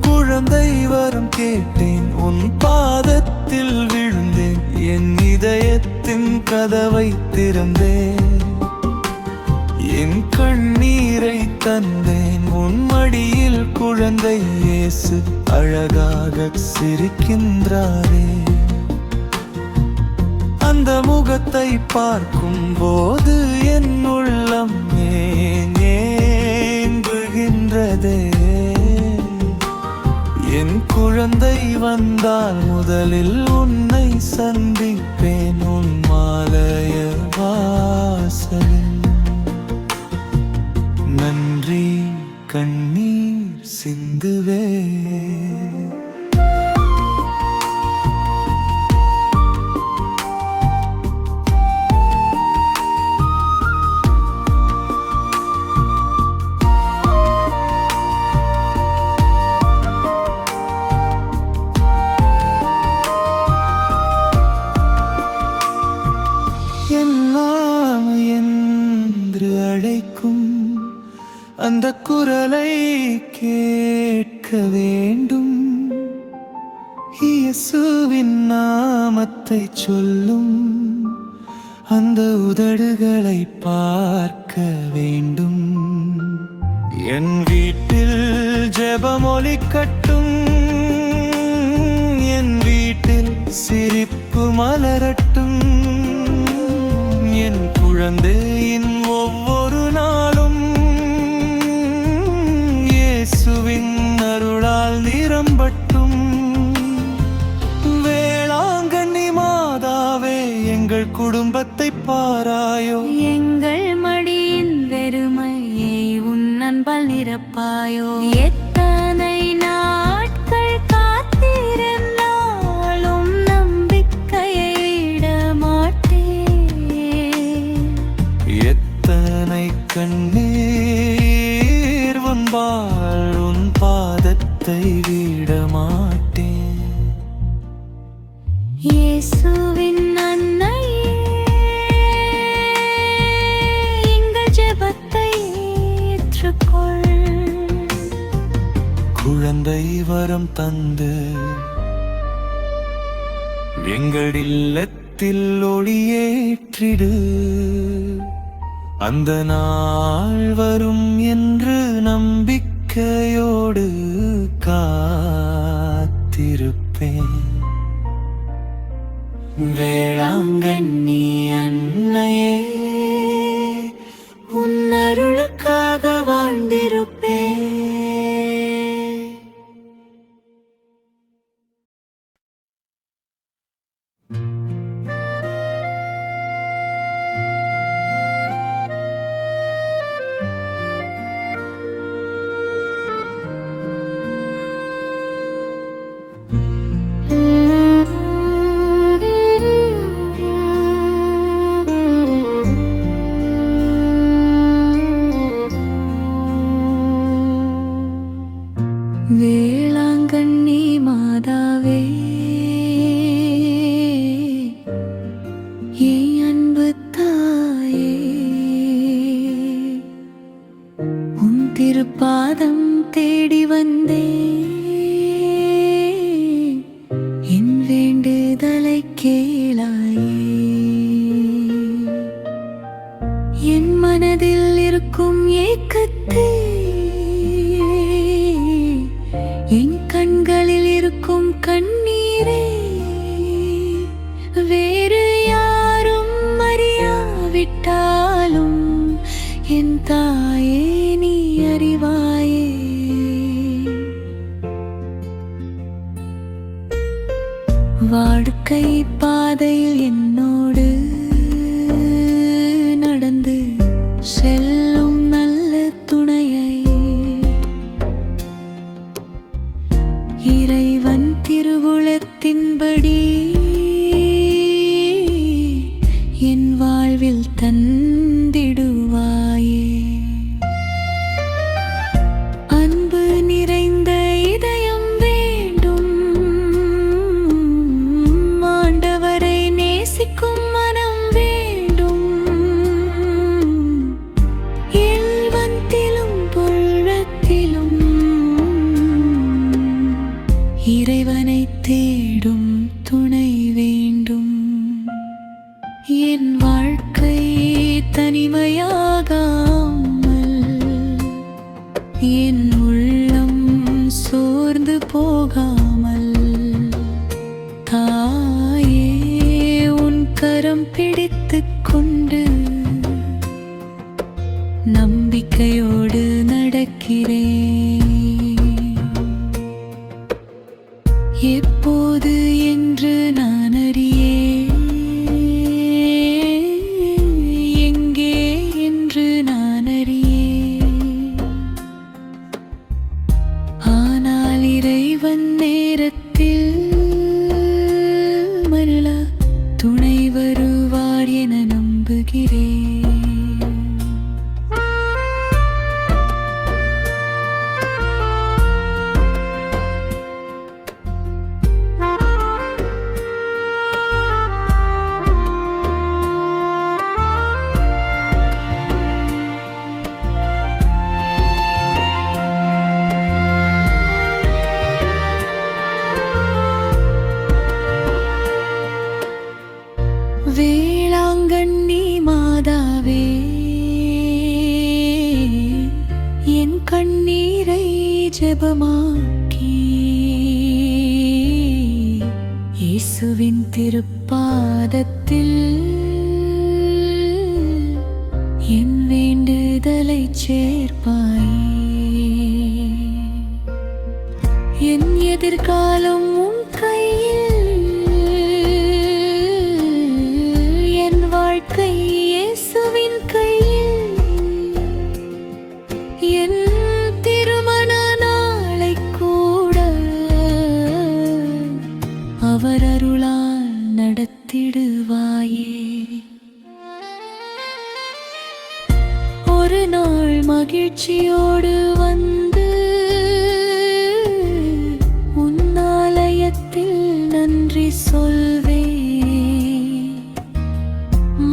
குழந்தை வரம் கேட்டேன், உன் பாதத்தில் விழுந்தேன், என் இதயத்தின் கதவை திறந்தேன். என் கண்ணீரை தந்தேன் உன் மடியில். குழந்தை இயேசு அழகாக சிரிக்கின்றாரே. அந்த முகத்தை பார்க்கும் போது என் உள்ளம் ஏங்குகின்றதே. என் குழந்தை வந்தால் முதலில் உன்னை சந்திப்பேன் உன் மாலைய வாசலில். நன்றி கண்ணீர் சிந்துவே. என்று அழைக்கும் அந்த குரலை கேட்க வேண்டும். இயேசுவின் நாமத்தை சொல்லும் அந்த உதடுகளை பார்க்க வேண்டும். என் வீட்டில் ஜெபமொலிக்கட்டும், என் வீட்டில் சிரிப்பு மலரட்டும். என் குழந்தையின் ஒவ்வொரு நாளும் இயேசுவின் அருளால் நிரம்பட்டும். வேளாங்கண்ணி மாதாவே, எங்கள் குடும்பத்தை பாராயோ. எங்கள் மடியின் வெறுமையை உன் அன்பால் நிரப்பாயோ. எத்தனை நாட்கள் காத்திருந்தாலும் நம்பிக்கையை விட மாட்டேன். எத்தனை கண்ணீர் வந்தால் உன் பாதத்தை விட மாட்டேன். இயேசுவின் அன்னையே, எங்கள் ஜெபத்தை ஏற்றுக்கொள். குழந்தை வரம் தந்து எங்கள் இல்லத்தில் ஒளியேற்றிடு. அந்த நாள் வரும் என்று நம்பிக்கையோடு காத்திருப்பேன். வேளாங்கண்ணி அன்னையே, உன் அருளுக்காக வாழ்ந்திருப்பேன். வேளாங்கண்ணி மாதாவே, என் அன்பு தாயே, உன் திருப்பாதம் தேடி வந்தேன். என் வேண்டுதலை கேளாயே. என் மனதில் இருக்கும் ஏக்கத்தை, என் கண்களில் இருக்கும் கண்ணீரே, வேறு யாரும் அறியாவிட்டாலும் என் தாயே நீ அறிவாயே. வாழ்க்கை பாதையில் என்னோடு நடந்து செல்லும் நல்ல துணையை இறைவன் திருவுளத்தின்படி என் வாழ்வில் தந்திடுவாயே. அன்பு நிறைந்த இதயம் வேண்டும், ஆண்டவரை நேசிக்கும் மனம் வேண்டும். இல்வத்திலும் புல்வத்திலும் இறைவனை தேடும் துணை வேண்டும். என் வாழ்க்கை தனிமையாகாமல், என் உள்ளம் சோர்ந்து போகாமல், தாயே உன் கரம் பிடித்துக் கொண்டு நம்பிக்கையோடு நடக்கிறேன். எது என்று நான் அறியேன், எங்கே என்று நான் அறியேன். ஆனால் இறைவன் நேரத்தில் மருளா துணை வருவார் என நம்புகிறேன். வேளாங்கண்ணி மாதாவே, என் கண்ணீரை ஜெபமாக்கி இயேசுவின் திருப்பாதத்தில் என் வேண்டுதலை சேர்ப்பாய். என் எதிர்காலம் உன் கையில், வாழ்க்கை இயேசுவின் கையில். என் திருமண நாளை கூட அவர் அருளால் நடத்திடுவாயே. ஒரு நாள் மகிழ்ச்சியோடு வந்து உன் ஆலயத்தில் நன்றி சொல்வே.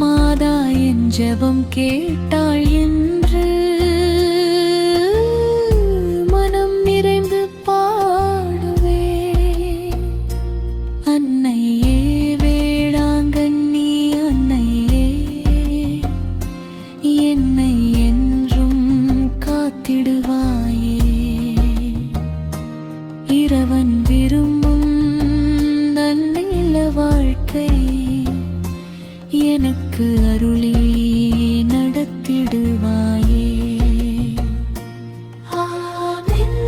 மாதா என் ஜெபம் கேட்டாள் என்று மனம் நிறைந்து பாடுவே. அன்னையே வேளாங்கண்ணி அன்னையே, என்னை என்றும் காத்திடுவாயே. இறைவன் விரும்பும் நல்ல வாழ்க்கை எனக்கு அருளி நடத்திடுவாயே. ஆமென்,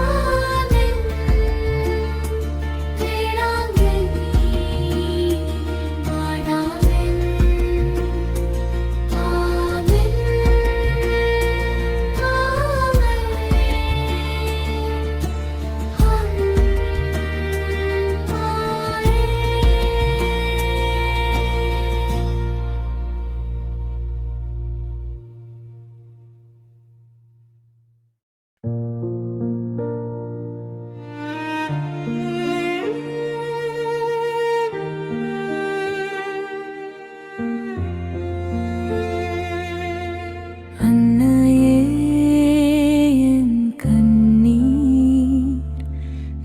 ஆமென். வேளாங்கண்ணி மாதாவே, ஆமென்,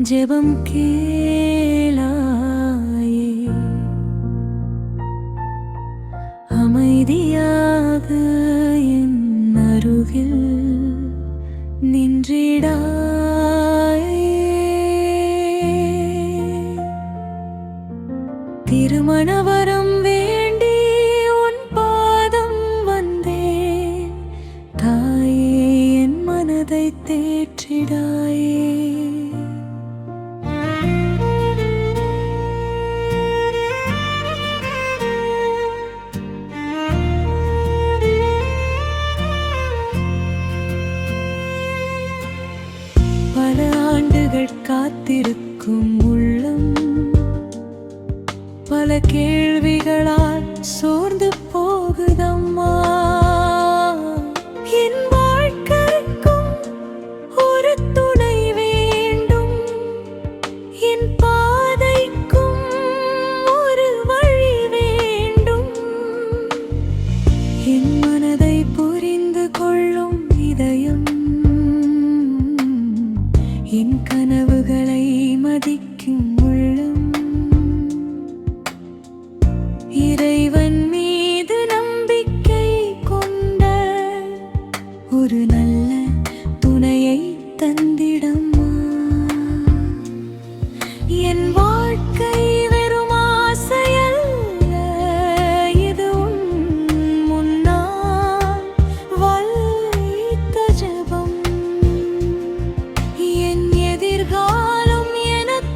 ஜெபம் கேளாயே. அமைதியாக என் அருகில் நின்றிடாயே. திருமண வரம் வேண்டி உன் பாதம் வந்தேன் தாயே, என் மனதை தேற்றிடாயே. பல ஆண்டுகள் காத்திருக்கும் உள்ளம் பல கேள்விகளால் சோர்ந்து போகுதம்மா. என் வாழ்க்கைக்கும் ஒரு துணை வேண்டும், என் பாதைக்கும் ஒரு வழி வேண்டும். என் மனதை புரிந்து கொள்ளும் இதயம், என் கனவுகளை மதிக்கும் உள்ளம். இறைவன் மீது நம்பிக்கை கொண்ட ஒரு நல்ல துணையை தந்திடம்மா. என் வாழ்க்கை வெறும் ஆசையல்ல, இது உன் முன்னால் வைத்த ஜெபம். என் எதிர்காலம் எனக்கு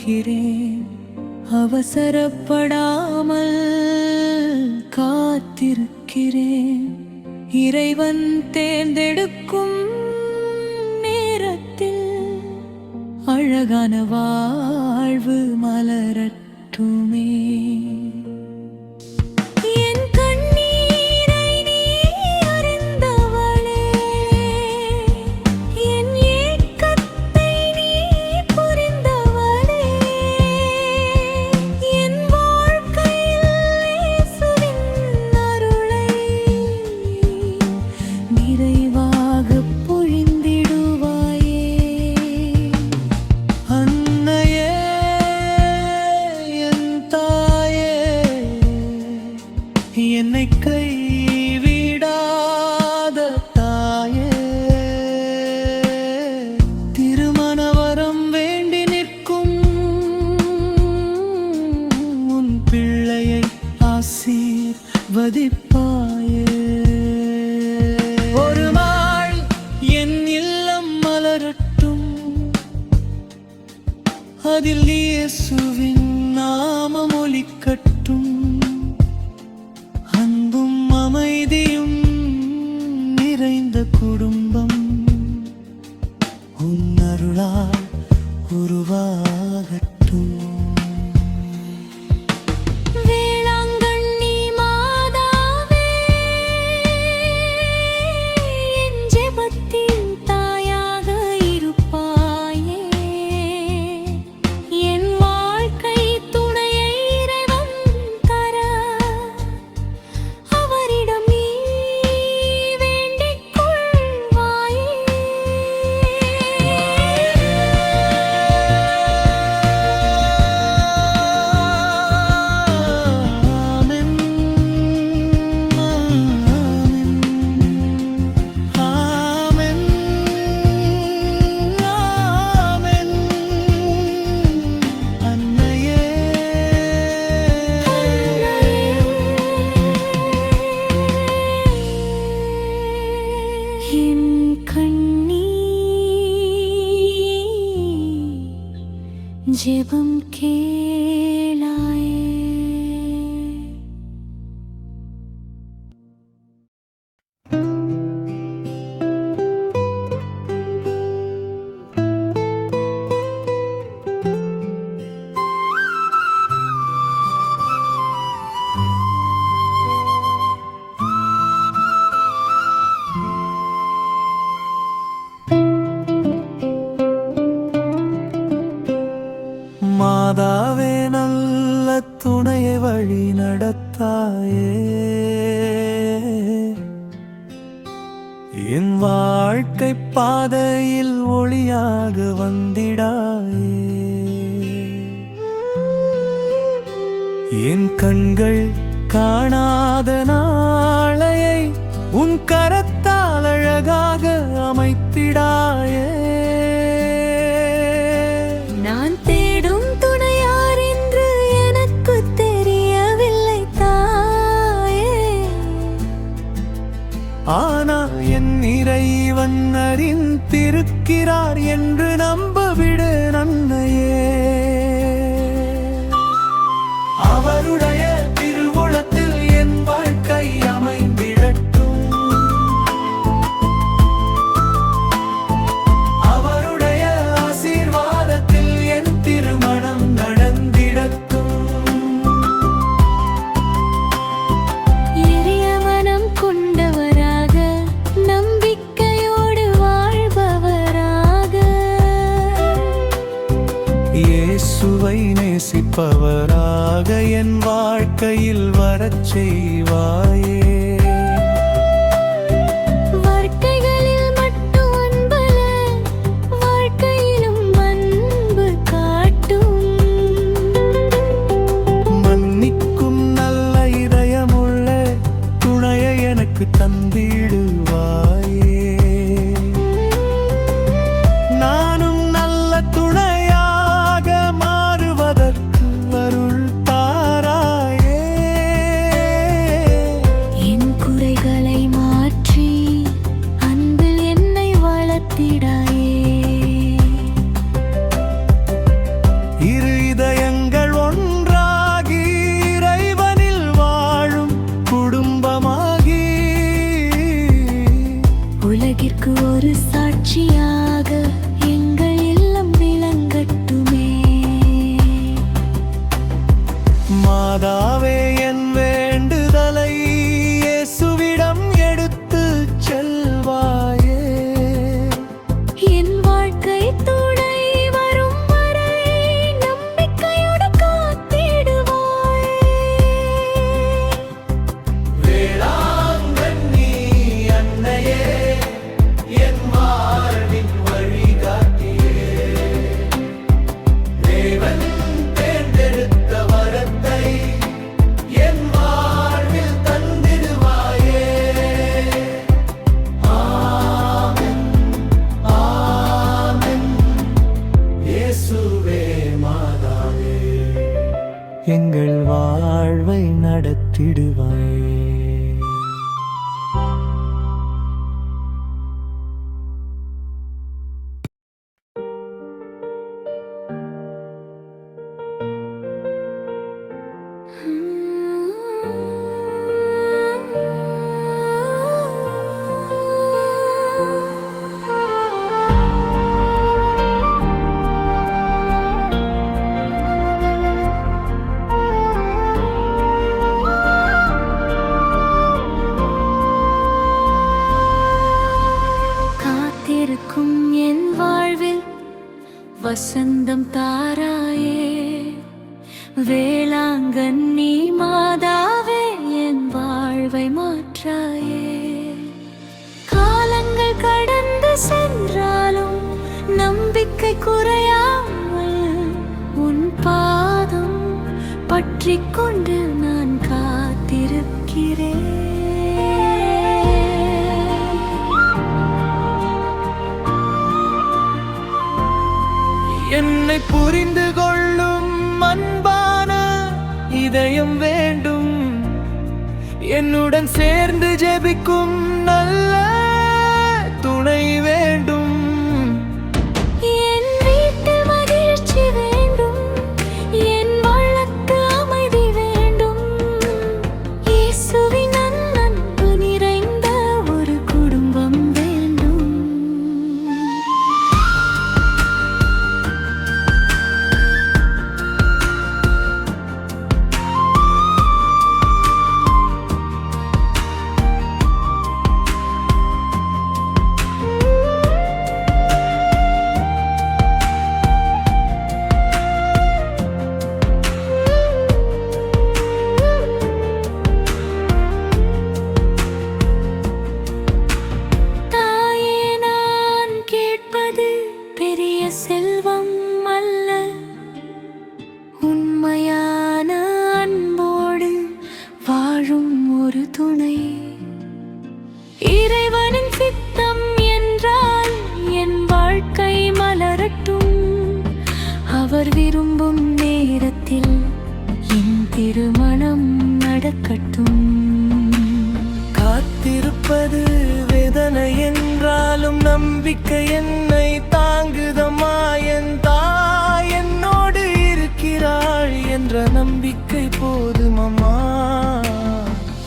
இருக்கிறேன். அவசரப்படாமல் காத்திருக்கிறேன். இறைவன் தேர்ந்தெடுக்கும் நேரத்தில் அழகான வாழ்வு மலரட்டுமே. என்னை கைவிடாத தாயே, திருமண வரம் வேண்டி நிற்கும் உன் பிள்ளையை ஆசீர்வதிப்பாயே. ஒரு நாள் என் இல்லம் மலரட்டும், அதில் இயேசுவின் நாமம் ஒலிக்கட்டும். அன்பும் அமைதியும் நிறைந்த குடும்பம் உன் அருளால் உருவாகட்டும். வேளாங்கண்ணி மாதாவே, என் ஜெபத்தின் தாயாக இருப்பாயே. என் வாழ்க்கை துணையை இறைவன் தர அவரிடம் நீ வேண்டிக் கொள்வாயே. ஆமென், ஆமென், ஆமென், அன்னையே. என் கண்ணீர் ஜெபம் கேளாயே. மாதாவே, நல்ல துணையை வழி நடத்தாயே. என் வாழ்க்கை பாதையில் ஒளியாக வந்திடாயே. என் கண்கள் காணாத நாளையை உன் கரத்தால் அழகாக அமைத்திடாயே. நான் தேடும் துணை யார் என்று எனக்கு தெரியவில்லை தாயே. ஆனால் என் இறைவன் அறிந்திருக்கிறார் என்று நம்பவிடு நன்மையே. அவருடைய திருவுளத்தில் என் வாழ்க்கை அமைந்திடட்டும். அவருடைய ஆசீர்வாதத்தில் என் திருமணம் நடந்திடட்டும். எளிய மனம் கொண்டவராக, நம்பிக்கையோடு வாழ்பவராக, இயேசுவை நேசிப்பவராக என் வாழ்க்கையில் வரச் செய்வாயே. வாழ்க்கைகளில் மட்டும் அன்பல்ல, வாழ்க்கையிலும் அன்பு காட்டும். மன்னிக்கும் நல்ல இதயமுள்ள துணையை எனக்கு தந்திடுவாயே. நானும் நல்ல துணையாக மாறுவதற்கு அருள் தாராயே. என் எங்கள் வாழ்வை நடத்திடுவாய். காத்திருக்கும் என் வாழ்வில் வசந்தம் தாராயே, வேளாங்கண்ணி மாதாவே என் வாழ்வை மாற்றாயே. காலங்கள் கடந்து சென்றாலும் நம்பிக்கை குறையாமல் உன் பாதம் பற்றிக் கொண்டு நான் காத்திருக்கிறேன். என்னை புரிந்து கொள்ளும் அன்பான இதயம் வேண்டும், என்னுடன் சேர்ந்து ஜெபிக்கும் நல்ல துணை வேண்டும். என் வீட்டில் மகிழ்ச்சி வேண்டும், என் வாழ்வுக்கு அமைதி வேண்டும். இயேசுவின் அன்பு நிறைந்த ஒரு குடும்பம் வேண்டும். செல்வம் அல்ல, உண்மையான அன்போடு வாழும் ஒரு துணை. இறைவனின் சித்தம் என்றால் என் வாழ்க்கை மலரட்டும், அவர் விரும்பும் நேரத்தில் என் திருமணம் நடக்கட்டும். காத்திருப்பது வேதனை என்றாலும் நம்பிக்கை என்னை தாங்குதம்மா. என் தாய் என்னோடு இருக்கிறாள் என்ற நம்பிக்கை போதுமம்மா.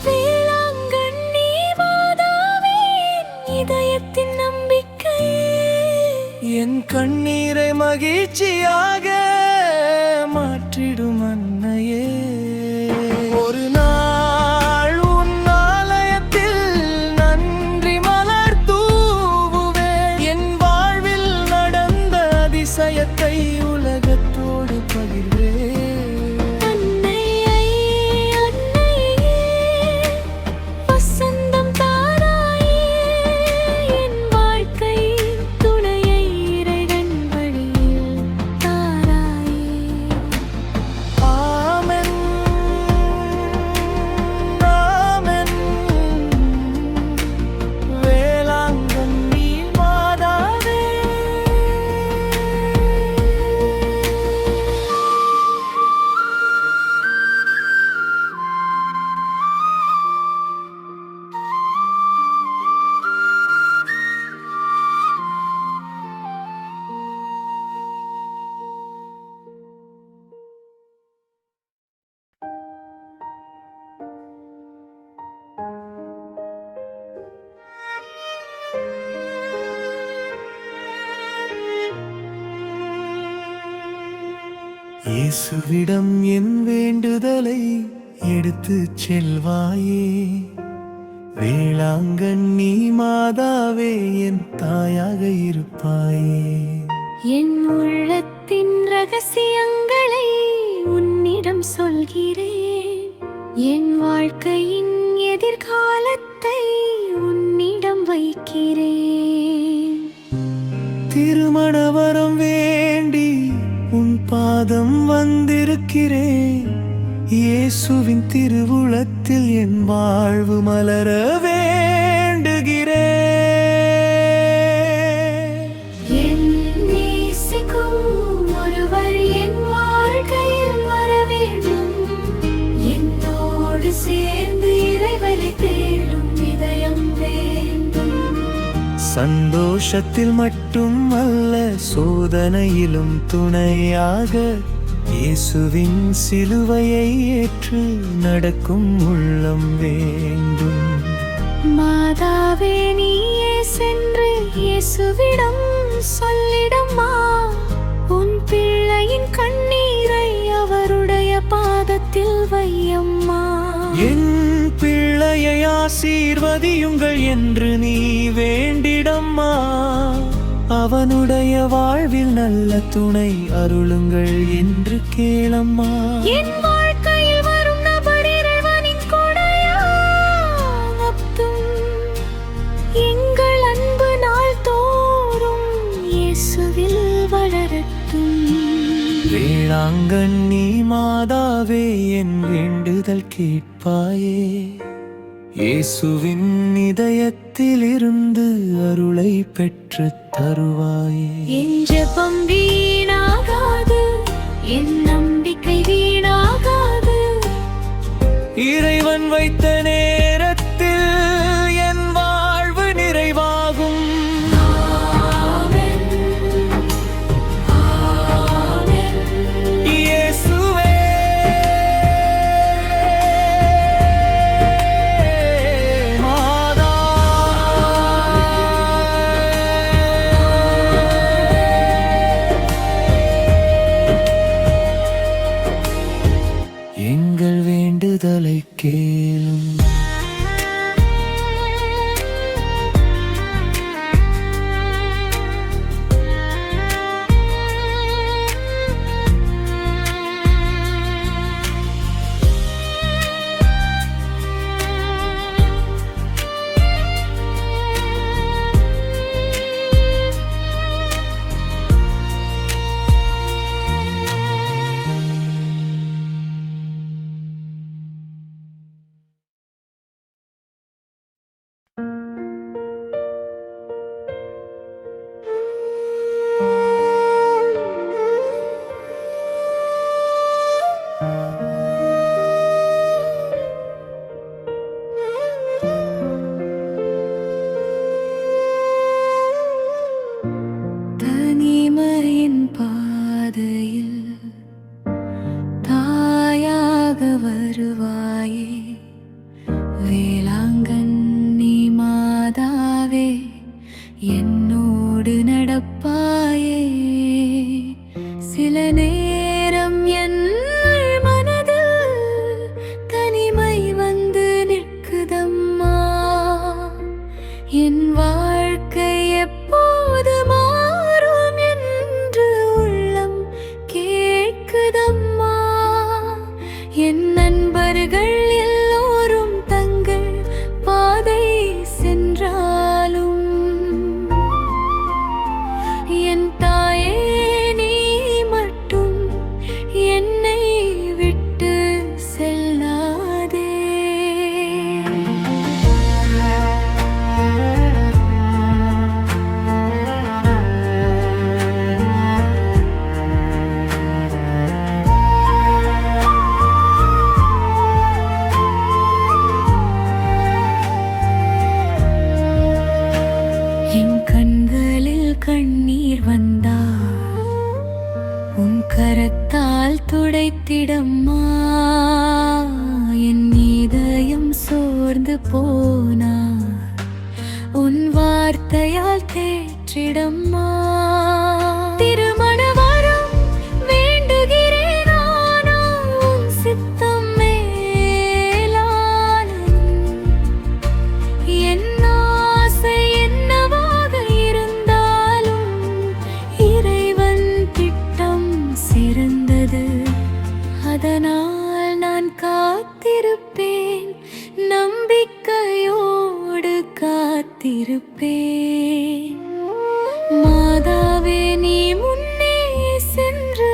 வேளாங்கண்ணி மாதாவே என் இதயத்தின் நம்பிக்கை, என் கண்ணீரை மகிழ்ச்சியாக மாற்றிடும் அன்னையே. ஒரு நாள் உன் ஆலயத்தில் நன்றி மலர் தூவுவேன், என் வாழ்வில் நடந்த அதிசயத்தை உலகத்தோடு பகிர்வேன். அன்னையே அன்னையே வசந்தம் தாராயே, என் வாழ்க்கை துணையை இறைவன் வழியில் தாராயே. ஆமென், ஆமென். வேளாங்கண்ணி மாதாவே. இயேசுவிடம் என் வேண்டுதலை எடுத்துச் செல்வாயே, வேளாங்கண்ணி மாதாவே என் தாயாக இருப்பாயே. என் உள்ளத்தின் ரகசியங்களை உன்னிடம் சொல்கிறேன், என் வாழ்க்கையின் எதிர்காலத்தை உன்னிடம் வைக்கிறேன். திருமண வரம் வேண்டி உன் பாதம் வந்திருக்கிறேன், இயேசுவின் திருவுளத்தில் என் வாழ்வு மலர வேண்டுகிறேன். என் நேசிக்கும் ஒருவர் என் வாழ்க்கையில் வர வேண்டும், சந்தோஷத்தில் மட்டும் அல்ல, சோதனையிலும் துணையாக இயேசுவின் சிலுவையை ஏற்று நடக்கும் உள்ளம் வேண்டும். மாதாவே, நீயே சென்று இயேசுவிடம் சொல்லிடம்மா, உன் பிள்ளையின் கண்ணீரை அவருடைய பாதத்தில் வையம்மா. என் பிள்ளையை ஆசீர்வதியுங்கள் என்று நீ வேண்டிடம்மா, அவனுடைய வாழ்வில் நல்ல துணை அருளுங்கள் என்று கேளம்மா. என் வாழ்க்கையில் வரும் நபர் இறைவனின் கொடையாகட்டும், எங்கள் அன்பு நாள் தோறும் இயேசுவில் வளரட்டும். வேளாங்கண்ணி மாதாவே, என் வேண்டுதல் கேட்பாயே, இயேசுவின் இதயத்தில் இருந்து அருளை பெற்று தருவாயே. என் ஜெபம் வீணாகாது, என் நம்பிக்கை வீணாகாது, இறைவன் வைத்த நேரத்தில் என் வாழ்வு நிறைவாகும். ஆமென், ஆமென். இயேசுவே, மாதா, எங்கள் வேண்டுதலை கேளும். தனிமையின் பாதையில் தாயாக வருவாயே, வேளாங்கண்ணி மாதாவே, என்னோடு நடப்பாயே. சில நேரம் என் மனதில் தனிமை வந்து நிற்குதம்மா, என் வாழ்க்கை எப்போது மாறும் என்று உள்ளம் கேட்குதம்மா. என் நண்பர்கள் எல்லோரும் தங்கள் பாதை சென்றாலும், என் தாயே, நீ மட்டும் என்னை விட்டு செல்லாதே. என் கண்களில் கண்ணீர் வந்தால் உன் கரத்தால் துடைத்திடம்மா, என் இதயம் சோர்ந்து போனார் உன் வார்த்தையால் தேற்றிடம்மா. திருமண வரம் வேண்டுகிறேன், ஆனால் உன் சித்தம் மேலானது. என் ஆசை என்னவாக இருந்தாலும் இறைவன் திட்டம் சிறந்தது. அதனால் நான் காத்திருப்பேன், நம்பிக்கையோடு காத்திருப்பேன். மாதாவே, நீ முன்னே சென்று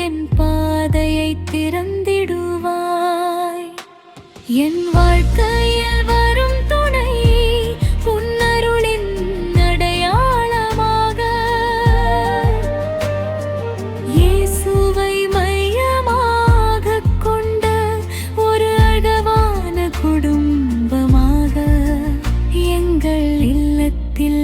என் பாதையை திறந்திடுவாய். என் வாழ்க்கையில் வரும் துணை உன்னருளின் அடையாளமாக இயேசுவை மையமாகக் கொண்ட ஒரு அழகான குடும்பமாக எங்கள் இல்லத்தில்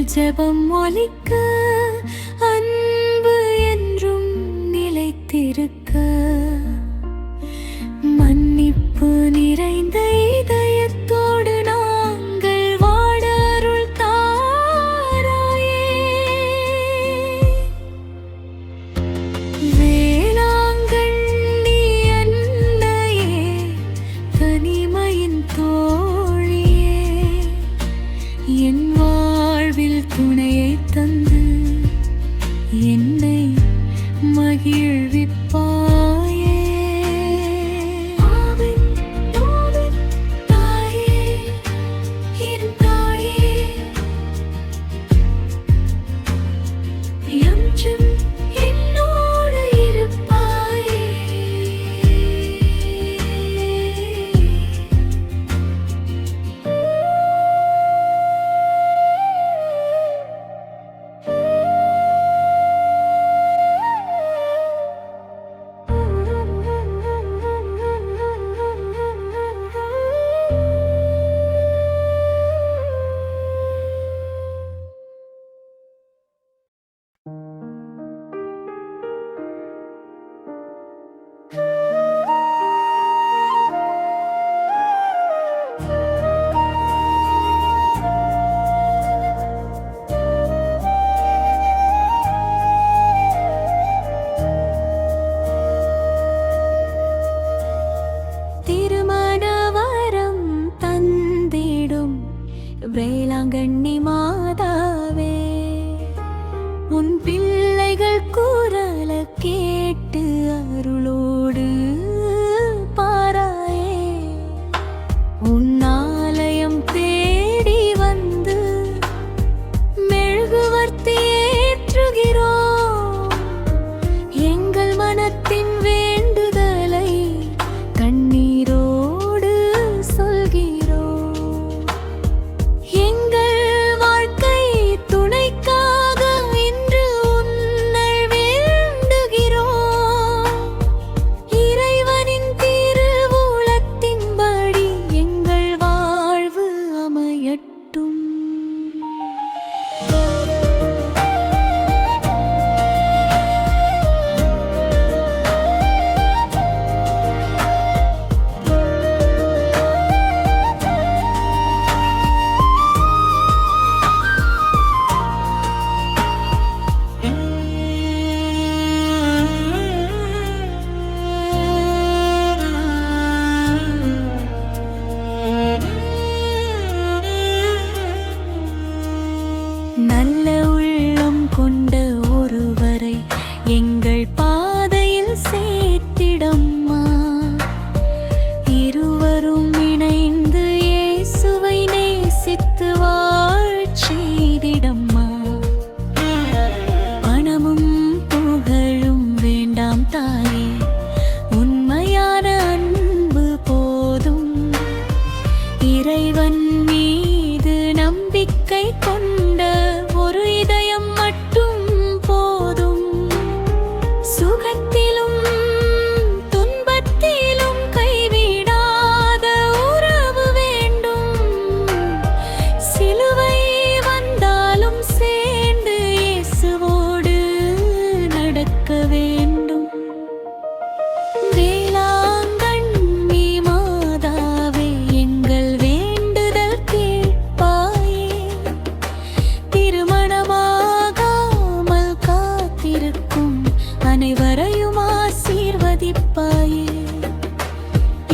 காப்பாயே.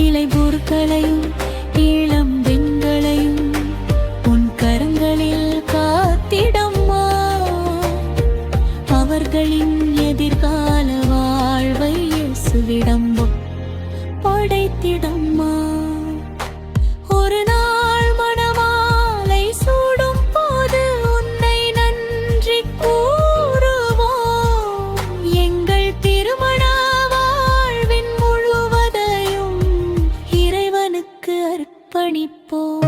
இளைபொருட்களையும் இளம் பெண்களையும் உன் கரங்களில் காத்திடம்மா. அவர்களின் எதிர்கால வாழ்வை இயேசுவிடம் படைத்திடம்மா. ஒரு நாள் மணமாலை சூடும் போது உன்னை நன்றி கூறுவோம். எங்கள் திருமண வாழ்வின் முழுவதையும் இறைவனுக்கு அர்ப்பணிப்போம்.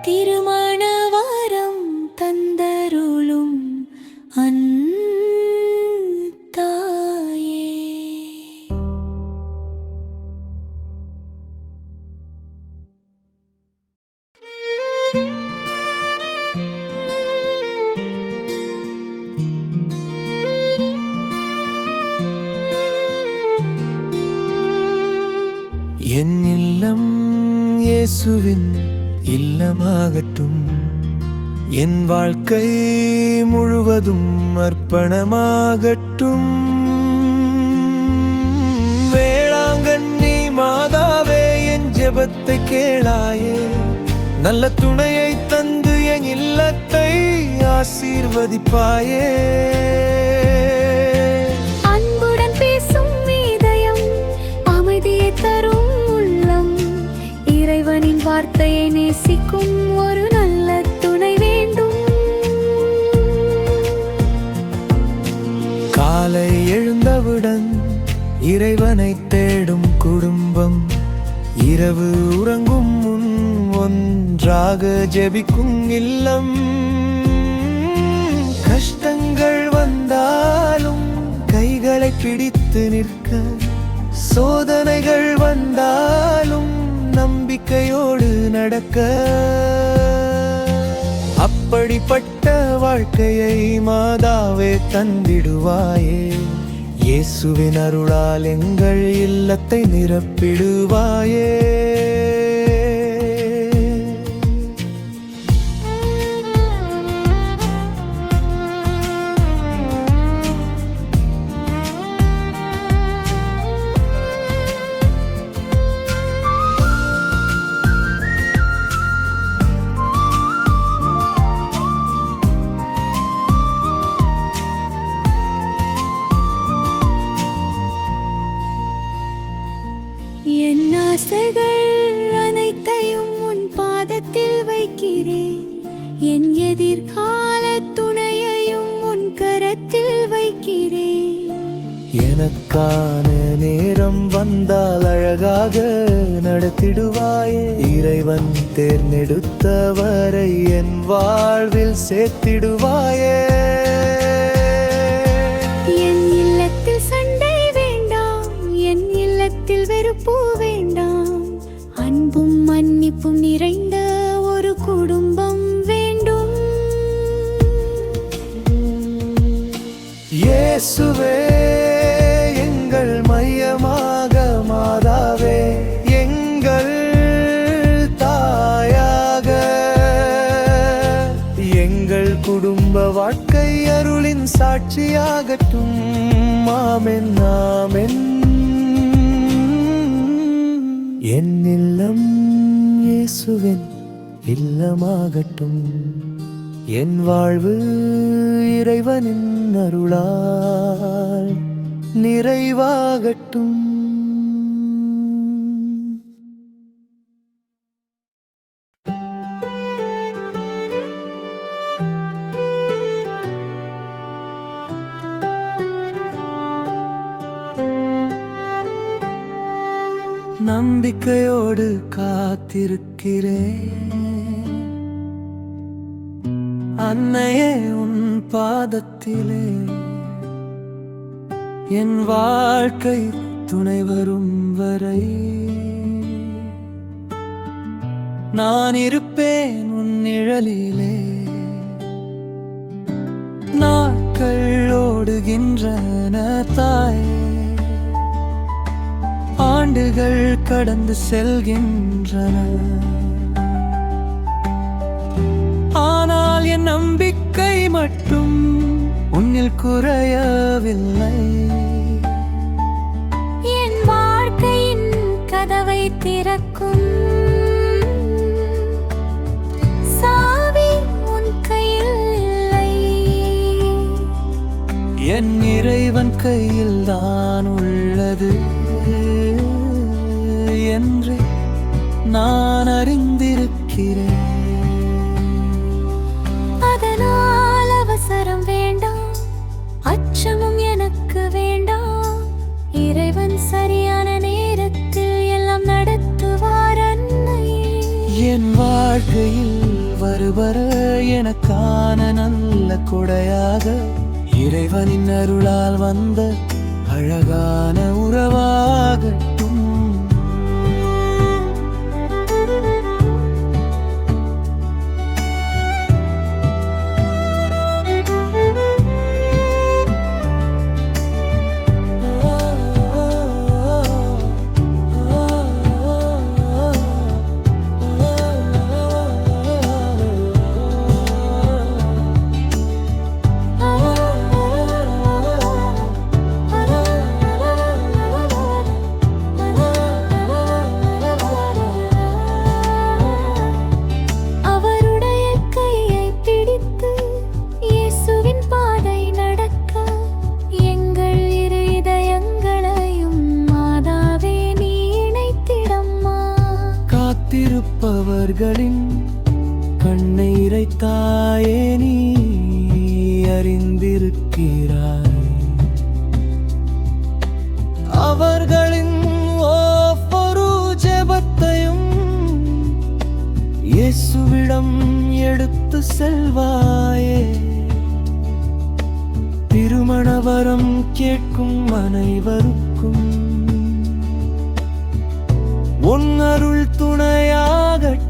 திருமண வரம் தந்தருளும் தாயே. என் இல்லம் இயேசுவின் இல்லமாகட்டும். என் வாழ்க்கை முழுவதும் அர்ப்பணமாகட்டும். வேளாங்கண்ணி மாதாவே, என் ஜெபத்தை கேளாயே. நல்ல துணையை தந்து என் இல்லத்தை ஆசீர்வதிப்பாயே. அன்புடன் பேசும் இதயம், அமைதியை தரும் உள்ளம், இறைவனின் வார்த்தையை நேசிக்கும் ஒரு நல்ல துணை வேண்டும். காலை எழுந்தவுடன் இறைவனை தேடும் குடும்பம், இரவு உறங்கும் முன் ஒன்றாக ஜெபிக்கும் இல்லம். கஷ்டங்கள் வந்தாலும் கைகளை பிடித்து நிற்க, சோதனைகள் வந்தாலும் நம்பிக்கையோடு நடக்க, அப்படிப்பட்ட வாழ்க்கையை மாதாவே தந்திடுவாயே. இயேசுவின் அருளால் எங்கள் இல்லத்தை நிரப்பிடுவாயே. என் ஆசைகள் அனைத்தையும் உன் பாதத்தில் வைக்கிறேன். என் எதிர்கால துணையையும் உன் கரத்தில் வைக்கிறேன். எனக்கான நேரம் வந்தால் அழகாக நடத்திடுவாயே. இறைவன் தேர்ந்தெடுத்தவரை என் வாழ்வில் சேர்த்திடுவாயே. என் இல்லத்தில் சண்டை வேண்டாம், என் இல்லத்தில் வெறுப்பு வேண்டாம். அன்பும் மன்னிப்பும் நிறைந்த ஒரு குடும்பம் வேண்டும். இயேசுவே எங்கள் மையமாக, மாதாவே எங்கள் தாயாக, எங்கள் குடும்ப வாழ்க்கை அருளின் சாட்சியாகட்டும். ஆமென், ஆமென். என் இல்லம் இயேசுவின் இல்லமாகட்டும். என் வாழ்வு இறைவனின் அருளால் நிறைவாகட்டும். நம்பிக்கையோடு காத்திருக்கிறேன் அன்னையே உன் பாதத்திலே. என் வாழ்க்கை துணை வரும் வரை நான் இருப்பேன் உன் நிழலிலே. நாட்கள் ஓடுகின்றன தாயே, ஆண்டுகள் கடந்து செல்கின்றன, ஆனால் என் நம்பிக்கை மட்டும் உன்னில் குறையவில்லை. என் வாழ்க்கையின் கதவை திறக்கும் சாவி உன் கையில் இல்லை. என் இறைவன் கையில் தான் உள்ளது என்று நான் அறிந்திருக்கிறேன். அதனால் அவசரம் வேண்டாம், அச்சமும் எனக்கு வேண்டாம். இறைவன் சரியான நேரத்தில் எல்லாம் நடத்துவார் அன்னை. என் வாழ்க்கையில் வருவர எனக்கான நல்ல கொடையாக இறைவனின் அருளால் வந்த அழகான உறவாகட்டும். காத்திருப்பவர்களின் கண்ணை இறைத்தாயே நீ அறிந்திருக்கிறாய். அவர்களின் ஒவ்வொரு ஜெபத்தையும் இயேசுவிடம் எடுத்து செல்வாயே. திருமண வரம் கேட்கும் அனைவருக்கும் உன் அருள் துணையாகட்டும்.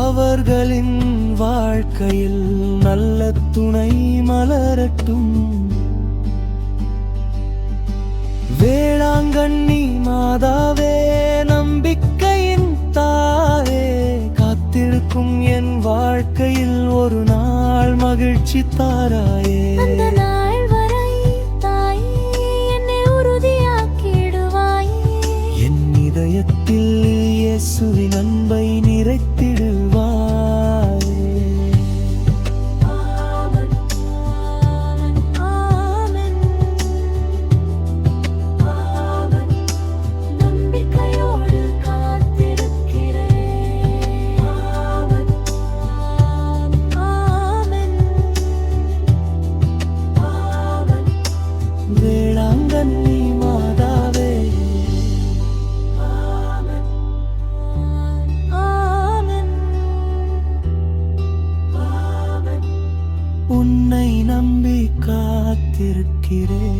அவர்களின் வாழ்க்கையில் நல்ல துணை மலரட்டும். வேளாங்கண்ணி மாதாவே, நம்பிக்கையின் தாயே, காத்திருக்கும் என் வாழ்க்கையில் ஒரு நாள் மகிழ்ச்சி தாராயே. இயேசுவின் அன்பை நிறைத்திடுவாய். ஆமென், ஆமென், ஆமென், ஆமென். நம்பிக்கையோடு காத்திருக்கிறேன். ஆமென், ஆமென், ஆமென். வேளாங்கண்ணி மாதாவே, உன்னை நம்பி காத்திருக்கிறேன்.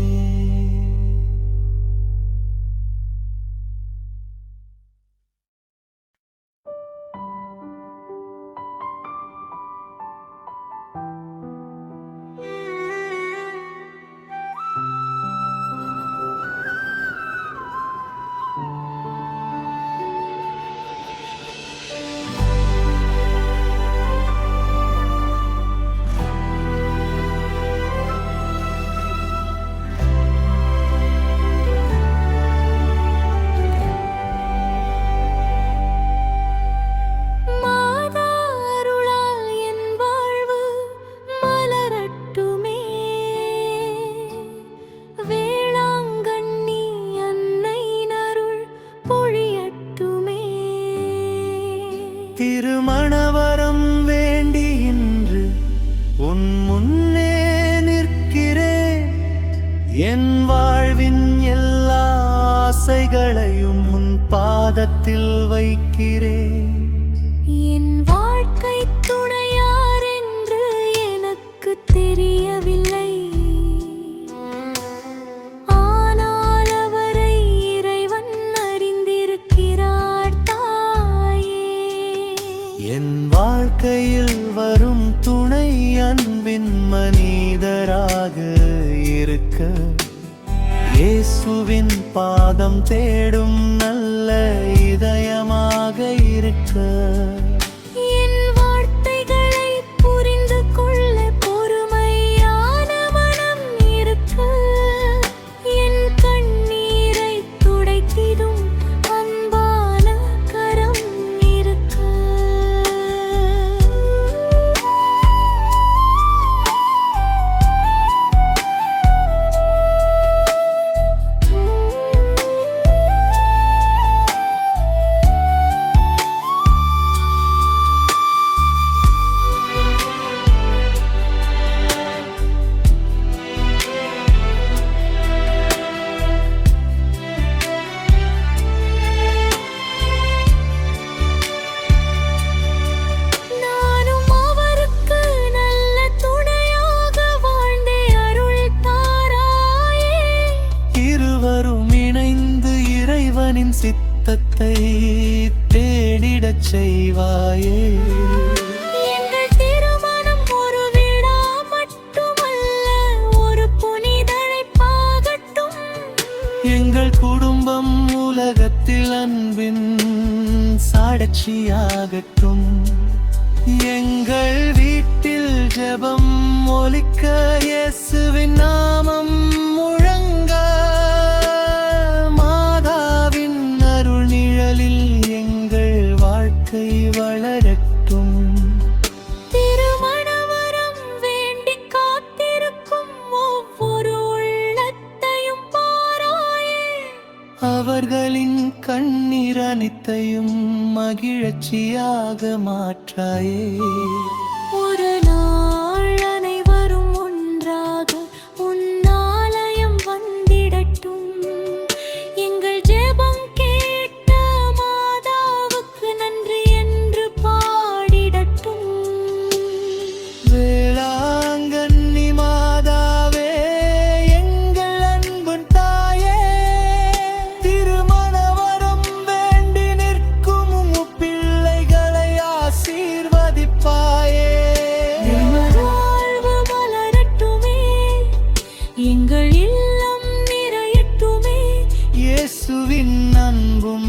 திருமணவரம் வேண்டி இன்று உன் முன்னே நிற்கிறேன். என் வாழ்வின் எல்லா ஆசைகளையும் உன் பாதத்தில் வைக்கிறேன். என் வாழ்க்கை துணையார் என்று எனக்கு தெரியவில்லை, ஆனால் அவரை இறைவன் அறிந்திருக்கிறார் தாயே. என் வாழ்க்கையில் வரும் துணை அன்பின் மனிதராக இருக்க இயேசுவின் பாதம் தேடும் நல்ல இதயமாக இருக்க என் வார்த்தைகளை புரிந்து கொள்ள பொறுமையான மனம் இருக்க என் கண்ணீரை துடைத்திடும் அன்பான கரம் இருக்க நானும் அவருக்கு நல்ல துணையாக வாழ்ந்தே அருள் தாராயே இருவரும் இணைந்து இறைவனின் சித்தத்தை தேடிடச் செய்வாயே எங்கள் திருமணம் ஒரு விழா மட்டுமல்ல ஒரு புனித அழைப்பாகட்டும் எங்கள் குடும்பம் உலகத்தில் அன்பின் சாட்சியாகட்டும் எங்கள் வீட்டில் ஜெபம் ஒலிக்க இயேசுவின் நாமம் முழங்க மாதாவின் அருள் நிழலில் எங்கள் வாழ்க்கை வளரட்டும் திருமண வரம் வேண்டி காத்திருக்கும் ஒவ்வொரு உள்ளத்தையும் பாராயே அவர்களின் கண்ணீர் அனைத்தையும் மகிழ்ச்சியாக மாற்றாயே ஒரு நாள் அனைவரும் ஒன்றாக உன் ஆலயம் வந்திடட்டும் எங்கள் ஜெபம் கேட்ட மாதாவுக்கு நன்றி என்று பாடிடட்டும் வேளாங்கண்ணி மாதாவே எங்கள் அன்புன் தாயே திருமண வரம் வேண்டி நிற்கும் பிள்ளைகளை ஆசீர்வதிப்பாயே வாழ்வு மலரட்டுமே எங்கள் இல்லம் நிறையட்டுமே இயேசுவின் அன்பும்